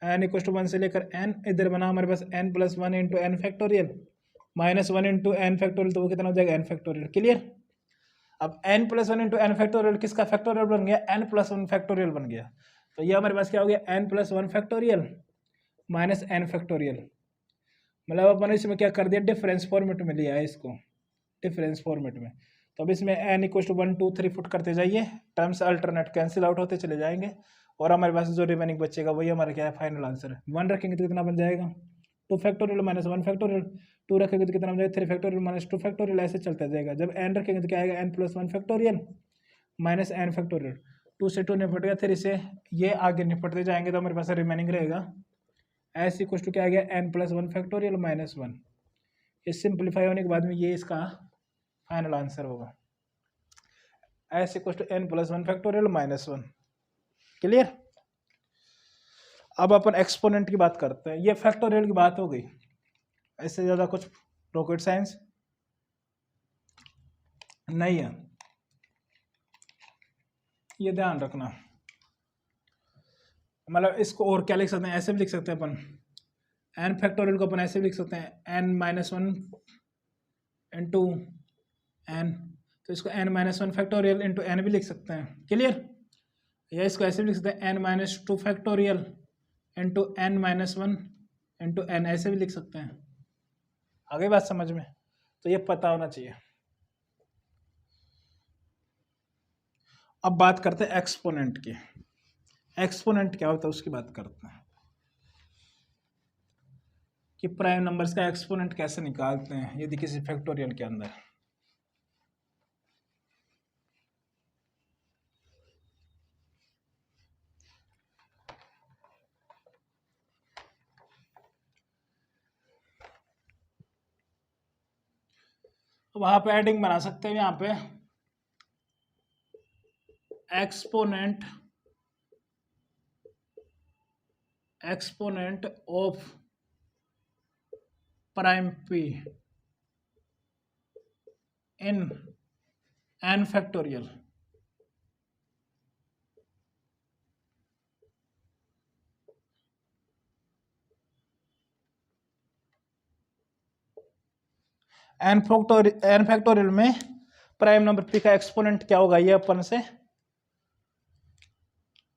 n=1 से लेकर n, इधर बना हमारे पास n+1 into n factorial -1 into n factorial, तो वो कितना हो जाएगा, n फैक्टोरियल। क्लियर, अब n+1 इंटू n फैक्टोरियल किसका फैक्टोरियल बन गया, n+1 फैक्टोरियल बन गया। तो ये हमारे पास क्या हो गया, n+1 factorial minus n factorial. मतलब अपन इसमें क्या कर दिया, डिफरेंस फॉर्मेट में लिया है इसको, डिफरेंस फॉर्मेट में। तो अब इसमें n=1 2 3 पुट करते जाइए, टर्म्स अल्टरनेट कैंसिल आउट होते चले जाएंगे, और हमारे पास जो रिमेनिंग बचेगा वही हमारा क्या है, फाइनल आंसर है। 1 रखेंगे तो कितना बन जाएगा, 2 फैक्टोरियल माइनस 1 फैक्टोरियल, 2 रखेंगे तो कितना बन जाएगा, 3 फैक्टोरियल माइनस 2 फैक्टोरियल, ऐसे चलता जाएगा। जब n रखेंगे तो क्या आएगा, n plus 1 factorial minus n factorial, 2 से 2 निपट गया, 3 से ये आगे निपटते जाएंगे तो हमारे पास रिमेनिंग रहेगा एस इक्वल टू क्या आ गया, n प्लस 1 फैक्टोरियल माइनस 1। ये सिंप्लीफाई होने के बाद में ये इसका फाइनल आंसर होगा, S equal to n plus 1 factorial minus 1। Clear. अब अपन एक्सपोनेंट की बात करते हैं। ये फैक्टोरियल की बात हो गई, इससे ज़्यादा कुछ रॉकेट साइंस नहीं है, ये ध्यान रखना। मतलब इसको और क्या लिख सकते हैं, ऐसे भी लिख सकते हैं अपन, n फैक्टोरियल को अपन ऐसे भी लिख सकते हैं n माइनस 1 इंटू n, तो इसको n minus 1 factorial into n भी लिख सकते हैं। क्लियर। या इसको ऐसे भी लिख सकते हैं n minus 2 factorial into n minus 1 into n, ऐसे भी लिख सकते हैं। आगे बात समझ में, तो ये पता होना चाहिए। अब बात करते हैं एक्सपोनेंट की। एक्सपोनेंट क्या होता है उसकी बात करते हैं कि प्राइम नंबर्स का एक्सपोनेंट कैसे निकालते हैं यदि किसी फैक्टोरियल के अंदर। वहां पे एडिंग बना सकते हैं, यहाँ पे exponent of prime p in n factorial. n factorial में प्राइम नंबर p का एक्सपोनेंट क्या होगा, ये अपन से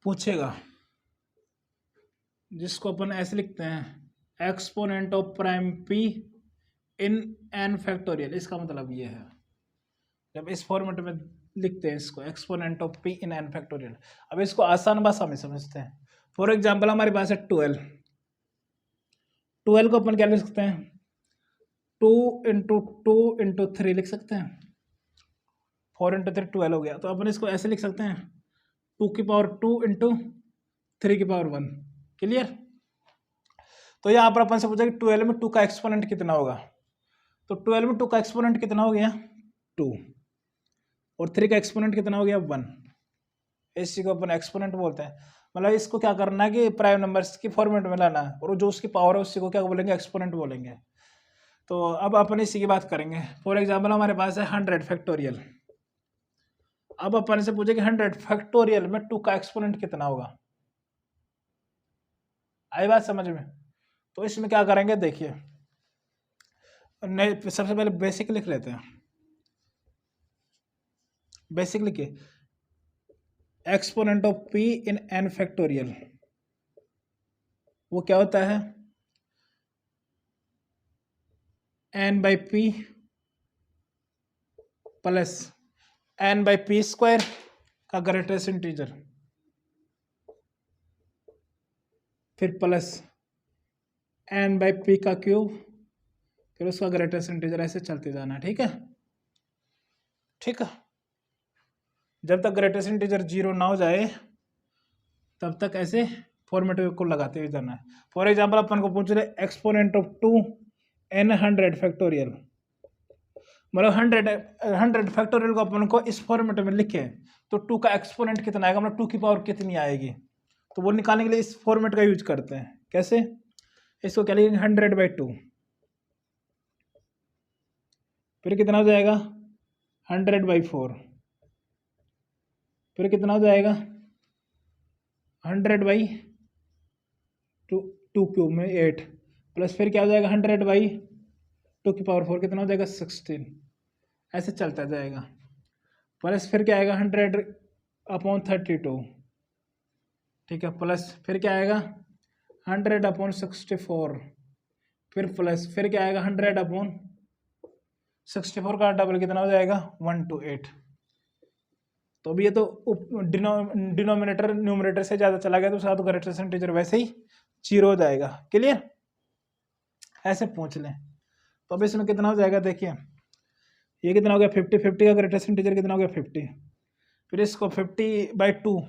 पूछेगा, जिसको अपन ऐसे लिखते हैं exponent of prime p in n factorial. इसका मतलब ये है, जब इस फॉर्मेट में लिखते हैं इसको exponent of p in n factorial. अब इसको आसान भाषा में समझते हैं। फॉर एग्जांपल हमारे पास है 12 को अपन क्या लिख सकते हैं, 2 इंटू 2 इंटू 3 लिख सकते हैं, 4 इंटू 3 12 हो गया। तो अपन इसको ऐसे लिख सकते हैं 2 की पावर 2 इंटू 3 की पावर 1। क्लियर। तो यहाँ पर अपन से पूछा कि 12 में 2 का एक्सपोनेंट कितना होगा, तो 12 में 2 का एक्सपोनेंट कितना हो गया 2, और 3 का एक्सपोनेंट कितना हो गया 1। इसी को अपन एक्सपोनेंट बोलते हैं। मतलब इसको क्या करना है कि प्राइम नंबर्स की फॉर्मेट में लाना है, और जो उसकी पावर है उसी को क्या बोलेंगे, एक्सपोनेंट बोलेंगे। तो अब अपन इसी की बात करेंगे। फॉर एग्जाम्पल हमारे पास है 100 फैक्टोरियल। अब अपन से पूछे कि 100 फैक्टोरियल में 2 का एक्सपोनेंट कितना होगा। आई बात समझ में। तो इसमें क्या करेंगे, देखिए सबसे पहले बेसिक लिख लेते हैं। बेसिक लिखिए, exponent of p in n factorial वो क्या होता है, n by p plus n by p square का ग्रेटेस्ट इंटीजर, फिर प्लस n बाई p का क्यूब, फिर उसका ग्रेटेस्ट इंटीजर, ऐसे चलते जाना। ठीक है, ठीक है। जब तक ग्रेटेस्ट इंटीजर 0 ना हो जाए तब तक ऐसे फॉर्मेट को लगाते हुए जाना है। फॉर एग्जांपल अपन को पूछ रहे एक्सपोनेंट ऑफ 2 n 100 फैक्टोरियल, मतलब 100 फैक्टोरियल को अपन को इस फॉर्मेट में लिखे तो 2 का एक्सपोनेंट कितना आएगा, मतलब 2 की पावर कितनी आएगी, तो वो निकालने के लिए इस फॉर्मेट का यूज करते हैं। कैसे, इसको क्या लिखेंगे 100/2, फिर कितना हो जाएगा 100/4, फिर कितना हो जाएगा 100/2 क्यूब में 8, प्लस फिर क्या हो जाएगा 100/2 की पावर 4 कितना हो जाएगा 16, ऐसे चलता जाएगा। प्लस फिर क्या आएगा 100/32, ठीक है, प्लस फिर क्या आएगा 100/64, फिर प्लस फिर क्या आएगा 100/64 का डबल कितना हो जाएगा 128। तो अभी ये तो डिनोमिनेटर न्यूमरेटर से ज़्यादा चला गया तो उसका तो ग्रेटेस्ट इंटीजर वैसे ही 0 हो जाएगा। क्लियर, ऐसे पूछ लें। तो अब इसमें कितना हो जाएगा, देखिए ये कितना हो गया 50, 50 का ग्रेटेस्ट इंटीजर कितना हो गया 50, फिर इसको 50/2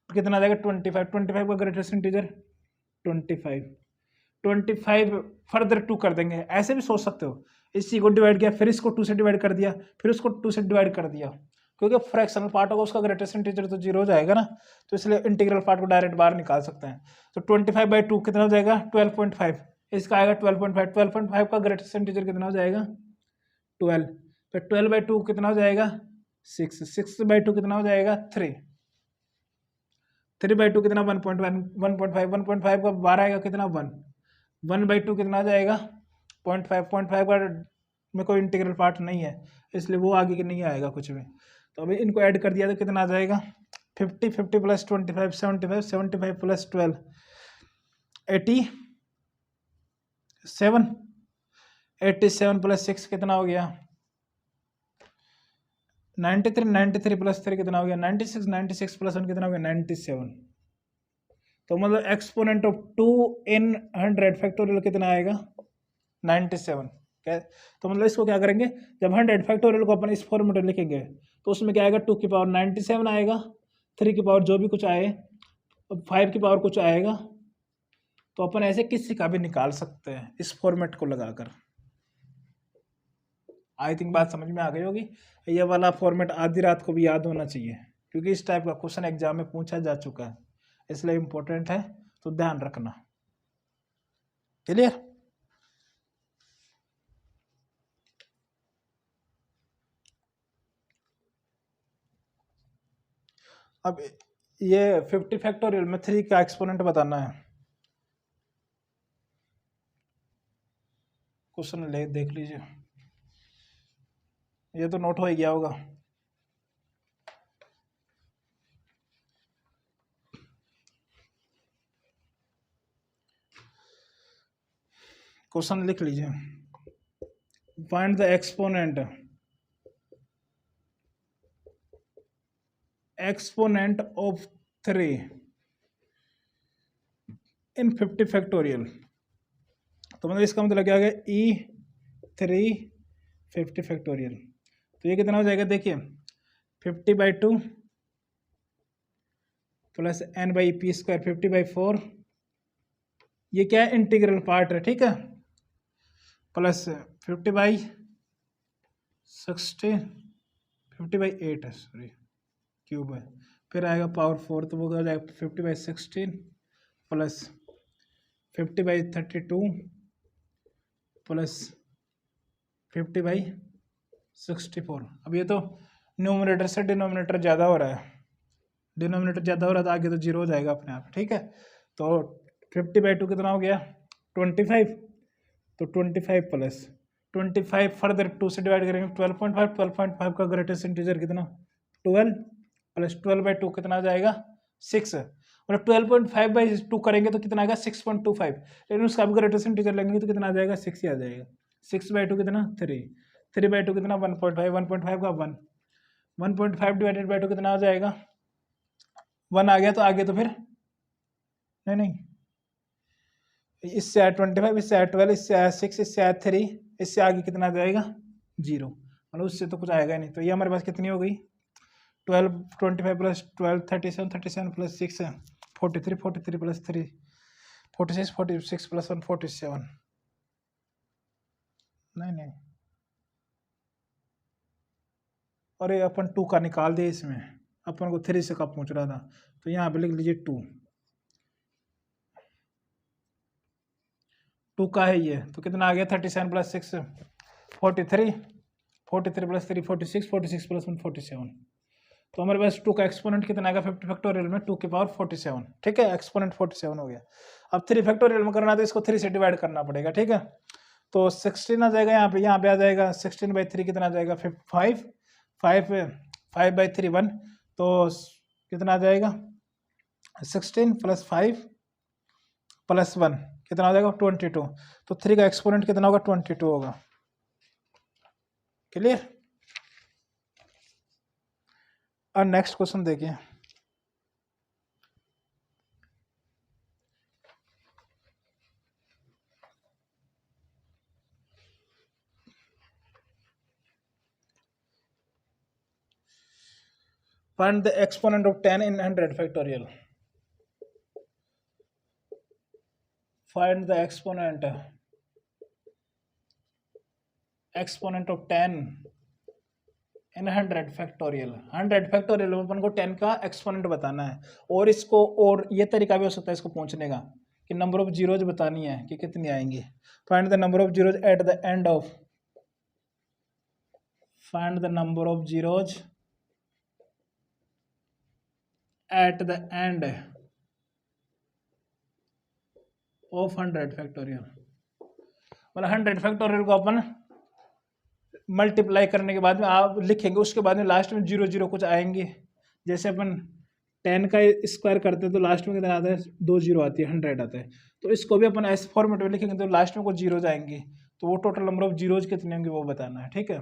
कितना आ जाएगा 25, 25 का ग्रेटेस्ट इंटीजर 25, 25 फर्दर 2 कर देंगे। ऐसे भी सोच सकते हो, इसी को डिवाइड किया फिर इसको 2 से डिवाइड कर दिया फिर उसको 2 से डिवाइड कर दिया, क्योंकि फ्रैक्शनल पार्ट होगा उसका ग्रेटेस्ट इंटीजर तो 0 हो जाएगा ना, तो इसलिए इंटीग्रल पार्ट को डायरेक्ट बाहर निकाल सकते हैं। तो 25/2 कितना हो जाएगा 12.5, इसका आएगा 12.5, 12.5 का ग्रेटेस्ट इंटीजर कितना हो जाएगा 12, तो 12/2 कितना हो जाएगा 6, 6/2 कितना हो जाएगा 3, 3/2 कितना 1.1, 1.5, 1.5 का बाहर आएगा कितना 1, 1/2 कितना आ जाएगा 0.5, 0.5 का में कोई इंटीग्रल पार्ट नहीं है इसलिए वो आगे के नहीं आएगा कुछ भी। तो अभी इनको ऐड कर दिया तो कितना आ जाएगा 50, 50 + 25 75, 75 + 12 87, 87 + 6 कितना हो गया 93, 93 + 3 कितना हो गया 96, 96 + 1 कितना हो गया 97। तो मतलब एक्सपोनेंट ऑफ 2 in 100 फैक्टोरियल कितना आएगा 97। क्या, तो मतलब इसको क्या करेंगे, जब 100 फैक्टोरियल को अपन इस फॉर्मेट में लिखेंगे तो उसमें क्या आएगा 2 की पावर 97 आएगा, 3 की पावर जो भी कुछ आए, 5 की पावर कुछ आएगा। तो अपन ऐसे किसी का भी निकाल सकते हैं इस फॉर्मेट को लगाकर। आई थिंक बात समझ में आ गई होगी। ये वाला फॉर्मेट आधी रात को भी याद होना चाहिए, क्योंकि इस टाइप का क्वेश्चन एग्जाम में पूछा जा चुका है, इसलिए इम्पोर्टेंट है, तो ध्यान रखना। क्लियर। अब ये 50 फैक्टोरियल में 3 का एक्सपोनेंट बताना है। क्वेश्चन ले देख लीजिए, ये तो नोट हो ही गया होगा। क्वेश्चन लिख लीजिए, find the exponent of 3 in 50 factorial. तो मतलब इसका मतलब क्या हो गया E3 50 फैक्टोरियल। तो ये कितना हो जाएगा, देखिए 50/2 + n/p², 50/4, ये क्या है इंटीग्रल पार्ट है, ठीक है, प्लस 50/16, 50/8 है, सॉरी क्यूब है, फिर आएगा पावर 4, तो वो हो जाएगा 50/16 प्लस 50/32 प्लस 50/64। अब ये तो न्यूमरेटर से डिनोमिनेटर ज़्यादा हो रहा है, डिनोमिनेटर ज़्यादा हो रहा है तो आगे तो 0 हो जाएगा अपने आप, ठीक है। तो 50/2 कितना हो गया 25, तो 25 प्लस 25 फर्दर 2 से डिवाइड करेंगे 12.5, 12.5 का ग्रेटेस्ट इंटीजर कितना 12 प्लस 12/2 कितना आ जाएगा 6, मतलब 12.5/2 करेंगे तो कितना आएगा 6.25, लेकिन उसका भी ग्रेटेस्ट इंटीजर लेंगे तो कितना आ जाएगा 6 ही आ जाएगा। 6/2 कितना 3, 3/2 कितना 1.5, 1.5 का 1, 1.5 डिवाइडेड बाई 2 कितना आ जाएगा 1 आ गया, तो आगे तो फिर नहीं इससे आया 25, इससे आया 12, इससे आया 6, इससे आया 3, इससे आगे कितना आ जाएगा 0, मतलब उससे तो कुछ आएगा नहीं। तो ये हमारे पास कितनी हो गई 12, 25 + 12 37, 37 + 6 43, 43 + 3 46, 46 + 1 47, नहीं अरे अपन 2 का निकाल दे, इसमें अपन को 3 से कब पूछ रहा था, तो यहाँ पे लिख लीजिए 2 का है ये, तो कितना आ गया 37 + 6 43, 43 + 3 46, 46 + 1 47। तो हमारे पास 2 का एक्सपोनेंट कितना आएगा 50 फैक्टोरियल में 2 की पावर 47, ठीक है, एक्सपोनेंट 47 हो गया। अब 3 फैक्टोरियल में करना है तो इसको 3 से डिवाइड करना पड़ेगा, ठीक है। तो 16 आ जाएगा यहाँ पे आ जाएगा 16/3 कितना आ जाएगा 5, 5/3 1, तो कितना आ जाएगा 16 + 5 + 1 कितना हो जाएगा 22। तो 3 का एक्सपोनेंट कितना होगा 22 होगा। क्लियर। और नेक्स्ट क्वेश्चन देखिए, find the exponent of 10 in 100 factorial. Find the exponent of 10 in 100 factorial. 100 factorial में अपन को 10 का एक्सपोनेंट बताना है, और इसको और ये तरीका भी हो सकता है इसको पूछने का कि नंबर ऑफ जीरोज बतानी है कि कितनी आएंगी। Find the number of zeros at the end of, find the number of zeros at the end of 100 factorial. मतलब 100 फैक्टोरियल को अपन मल्टीप्लाई करने के बाद में आप लिखेंगे, उसके बाद में लास्ट में 0 0 कुछ आएंगे। जैसे अपन 10 का स्क्वायर करते हैं तो लास्ट में कितना आता है, 2 0 आती है, 100 आता है। तो इसको भी अपन ऐसे फॉर्मेट में लिखेंगे तो लास्ट में कुछ जीरोज आएंगे, तो वो टोटल नंबर ऑफ जीरोज कितने होंगे वो बताना है, ठीक है।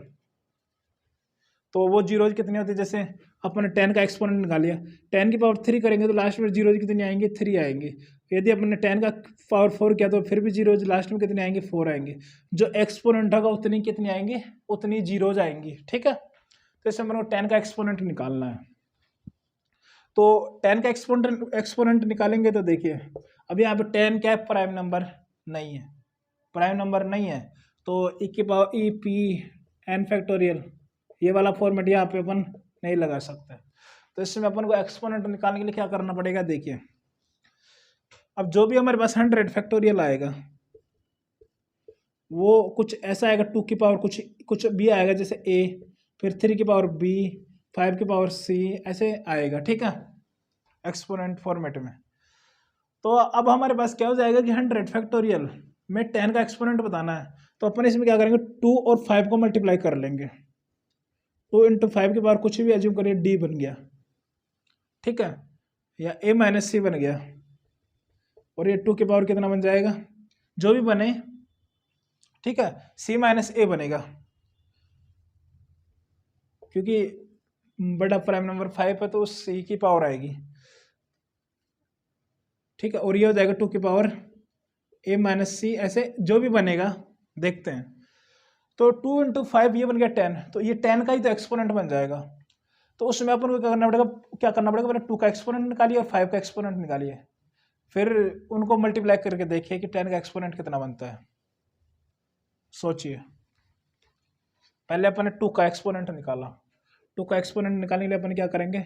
तो वो जीरोज कितनी होती है, जैसे अपन 10 का एक्सपोनेंट निकाल लिया, 10 की पावर 3 करेंगे तो लास्ट में जीरोज कितनी आएंगे, 3 आएंगे। यदि अपन ने 10 का पावर 4 किया तो फिर भी जीरोज लास्ट में कितने आएंगे, 4 आएंगे। जो एक्सपोनेंट होगा उतनी कितनी आएंगे, उतनी जीरोज आएंगी, ठीक है। तो इससे अपन को 10 का एक्सपोनेंट निकालना है। तो 10 का एक्सपोनेंट निकालेंगे तो देखिए, अभी यहाँ पे 10 क्या है, प्राइम नंबर नहीं है, प्राइम नंबर नहीं है, तो ई की power e p n factorial ये वाला फॉर्मेट यहाँ पे अपन नहीं लगा सकते। तो इसमें अपन को एक्सपोनेंट निकालने के लिए क्या करना पड़ेगा, देखिए अब जो भी हमारे पास 100 फैक्टोरियल आएगा वो कुछ ऐसा आएगा, 2 की पावर कुछ भी आएगा, जैसे a, फिर 3 की पावर b, 5 की पावर c, ऐसे आएगा, ठीक है, एक्सपोनेंट फॉर्मेट में। तो अब हमारे पास क्या हो जाएगा कि 100 फैक्टोरियल में 10 का एक्सपोनेंट बताना है, तो अपन इसमें क्या करेंगे, 2 और 5 को मल्टीप्लाई कर लेंगे। 2 × 5 की पावर कुछ भी एज्यूम करिए, d बन गया, ठीक है, या a - c बन गया, और ये 2 की पावर कितना बन जाएगा, जो भी बने, ठीक है, c - a बनेगा, क्योंकि बड़ा प्राइम नंबर 5 है तो c की पावर आएगी, ठीक है, और ये हो जाएगा 2 की पावर a - c, ऐसे जो भी बनेगा देखते हैं। तो 2 × 5 ये बन गया 10, तो ये 10 का ही तो एक्सपोनेंट बन जाएगा। तो उसमें अपन को क्या करना पड़ेगा, पहले 2 का एक्सपोनेंट निकालिए और 5 का एक्सपोनेंट निकालिए, फिर उनको मल्टीप्लाई करके देखिए कि 10 का एक्सपोनेंट कितना बनता है। सोचिए, पहले अपन ने 2 का एक्सपोनेंट निकाला, 2 का एक्सपोनेंट निकालने के लिए अपन क्या करेंगे,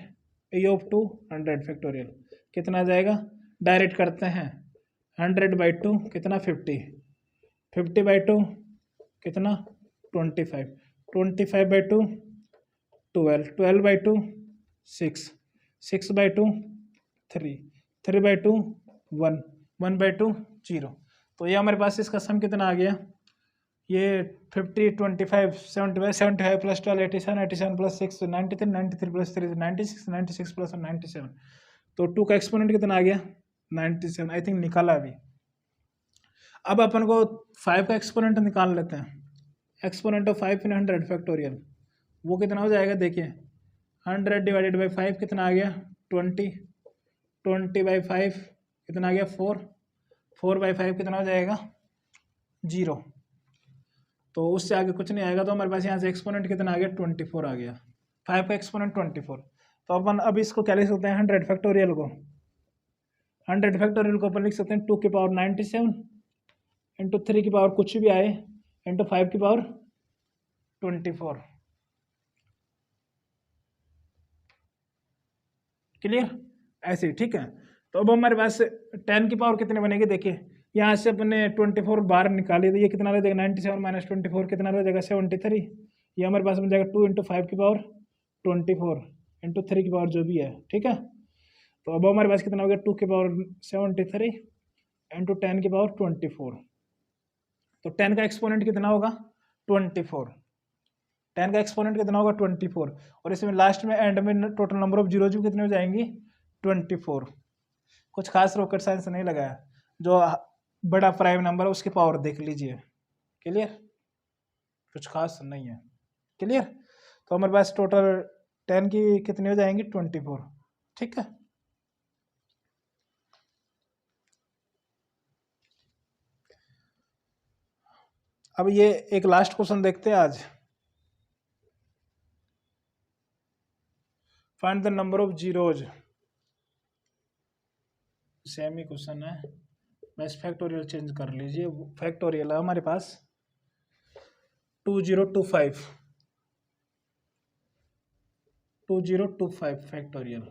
a ऑफ 2 100 फैक्टोरियल कितना आ जाएगा, डायरेक्ट करते हैं, 100/2 कितना 50, 50/2 कितना 25, 25/2 12, 12/2 6, 6/2 3, 3/2 1, 1/2 0। तो ये हमारे पास इसका सम कितना आ गया, ये 50 25 75 75 प्लस 12 87 87 प्लस 6 93 93 प्लस 3 96 96 प्लस 97। तो 2 का एक्सपोनेंट कितना आ गया, 97, आई थिंक निकाला अभी। अब अपन को 5 का एक्सपोनेंट निकाल लेते हैं। एक्सपोनेंट ऑफ 5 इन 100 फैक्टोरियल वो कितना हो जाएगा, देखिए 100 / 5 कितना आ गया, 20, 20/5 कितना आ गया, 4, 4/5 कितना हो जाएगा, 0। तो उससे आगे कुछ नहीं आएगा, तो हमारे पास यहाँ से एक्सपोनेंट कितना आ गया, 24 आ गया, 5 का एक्सपोनेंट 24। तो अपन अब इसको क्या लिख सकते हैं, 100 फैक्टोरियल को, 100 फैक्टोरियल को अपन लिख सकते हैं 2 की पावर 97 इंटू 3 की पावर कुछ भी आए इंटू 5 की पावर 24। क्लियर, ऐसे, ठीक है। तो अब हमारे पास 10 की पावर कितने बनेगी, देखिए यहाँ से अपने 24 बाहर निकाली, तो ये कितना रह जाएगा, 97 - 24 कितना रह जाएगा, 73। ये हमारे पास बन जाएगा 2 × 5 की पावर 24 इंटू 3 की पावर जो भी है, ठीक है। तो अब हमारे पास कितना हो गया, 2 की पावर 73 इंटू 10 की पावर 24। तो 10 का एक्सपोनेंट कितना होगा, 24, 10 का एक्सपोनेंट कितना होगा, 24, और इसमें लास्ट में एंड में टोटल नंबर ऑफ जीरोज कितने हो जाएंगी, 24। कुछ खास रॉकेट साइंस नहीं लगाया, जो बड़ा प्राइम नंबर है उसकी पावर देख लीजिए, क्लियर, कुछ खास नहीं है, क्लियर। तो हमारे पास टोटल 10 की कितनी हो जाएंगी 24। ठीक है, अब ये एक लास्ट क्वेश्चन देखते हैं आज। Find the number of zeros. Same he question है, बस फैक्टोरियल चेंज कर लीजिए। फैक्टोरियल है हमारे पास 2025 फैक्टोरियल,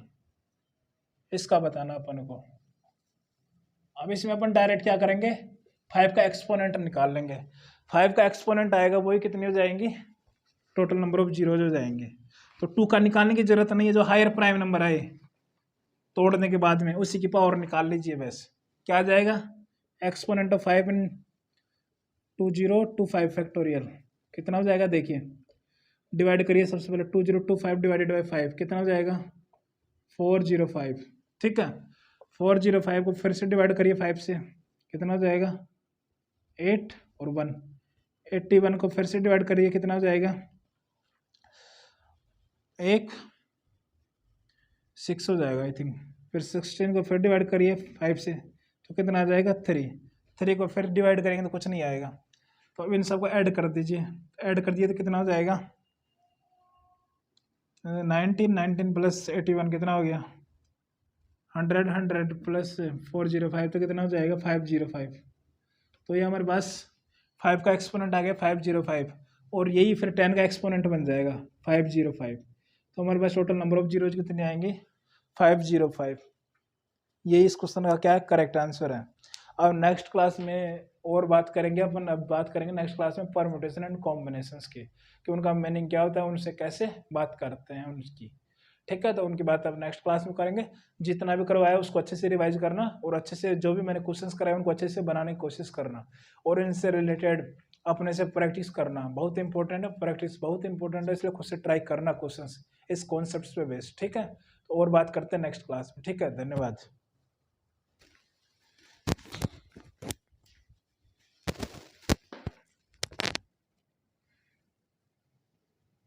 इसका बताना अपन को। अब इसमें अपन डायरेक्ट क्या करेंगे, 5 का एक्सपोनेंट निकाल लेंगे। 5 का एक्सपोनेंट आएगा वही कितनी हो जाएंगी, टोटल नंबर ऑफ जीरोज हो जाएंगे। तो 2 का निकालने की जरूरत नहीं है, जो हायर प्राइम नंबर आए तोड़ने के बाद में उसी की पावर निकाल लीजिए बस। क्या आ जाएगा, एक्सपोनेंट ऑफ 5 इन 2025 फैक्टोरियल कितना हो जाएगा, देखिए डिवाइड करिए सबसे पहले। 2025 डिवाइडेड बाई 5 कितना हो जाएगा 405। ठीक है, 405 को फिर से डिवाइड करिए 5 से, कितना हो जाएगा 8 और 1। 81 को फिर से डिवाइड करिए, कितना हो जाएगा 1 6 हो जाएगा आई थिंक। फिर 16 को फिर डिवाइड करिए 5 से, तो कितना आ जाएगा 3। 3 को फिर डिवाइड करेंगे तो कुछ नहीं आएगा, तो अब इन सबको ऐड कर दीजिए। ऐड कर दिए तो कितना हो जाएगा 19 प्लस 81 कितना हो गया 100 प्लस 405 तो कितना हो जाएगा 505। तो ये हमारे पास 5 का एक्सपोनेंट आ गया 505, और यही फिर 10 का एक्सपोनेंट बन जाएगा 505। तो हमारे पास टोटल नंबर ऑफ जीरोज कितने आएंगे 505। यही इस क्वेश्चन का क्या है, करेक्ट आंसर है। अब नेक्स्ट क्लास में और बात करेंगे अपन। अब बात करेंगे नेक्स्ट क्लास में परम्यूटेशन एंड कॉम्बिनेशंस की, कि उनका मीनिंग क्या होता है, उनसे कैसे बात करते हैं उनकी। ठीक है, तो उनकी बात अब नेक्स्ट क्लास में करेंगे। जितना भी करवाया उसको अच्छे से रिवाइज करना, और अच्छे से जो भी मैंने क्वेश्चंस कराए उनको अच्छे से बनाने की कोशिश करना, और इनसे रिलेटेड अपने से प्रैक्टिस करना बहुत इंपॉर्टेंट है। प्रैक्टिस बहुत इंपॉर्टेंट है, इसलिए खुद से ट्राई करना क्वेश्चंस इस कॉन्सेप्ट पे बेस्ड। ठीक है, तो और बात करते हैं नेक्स्ट क्लास में। ठीक है, धन्यवाद।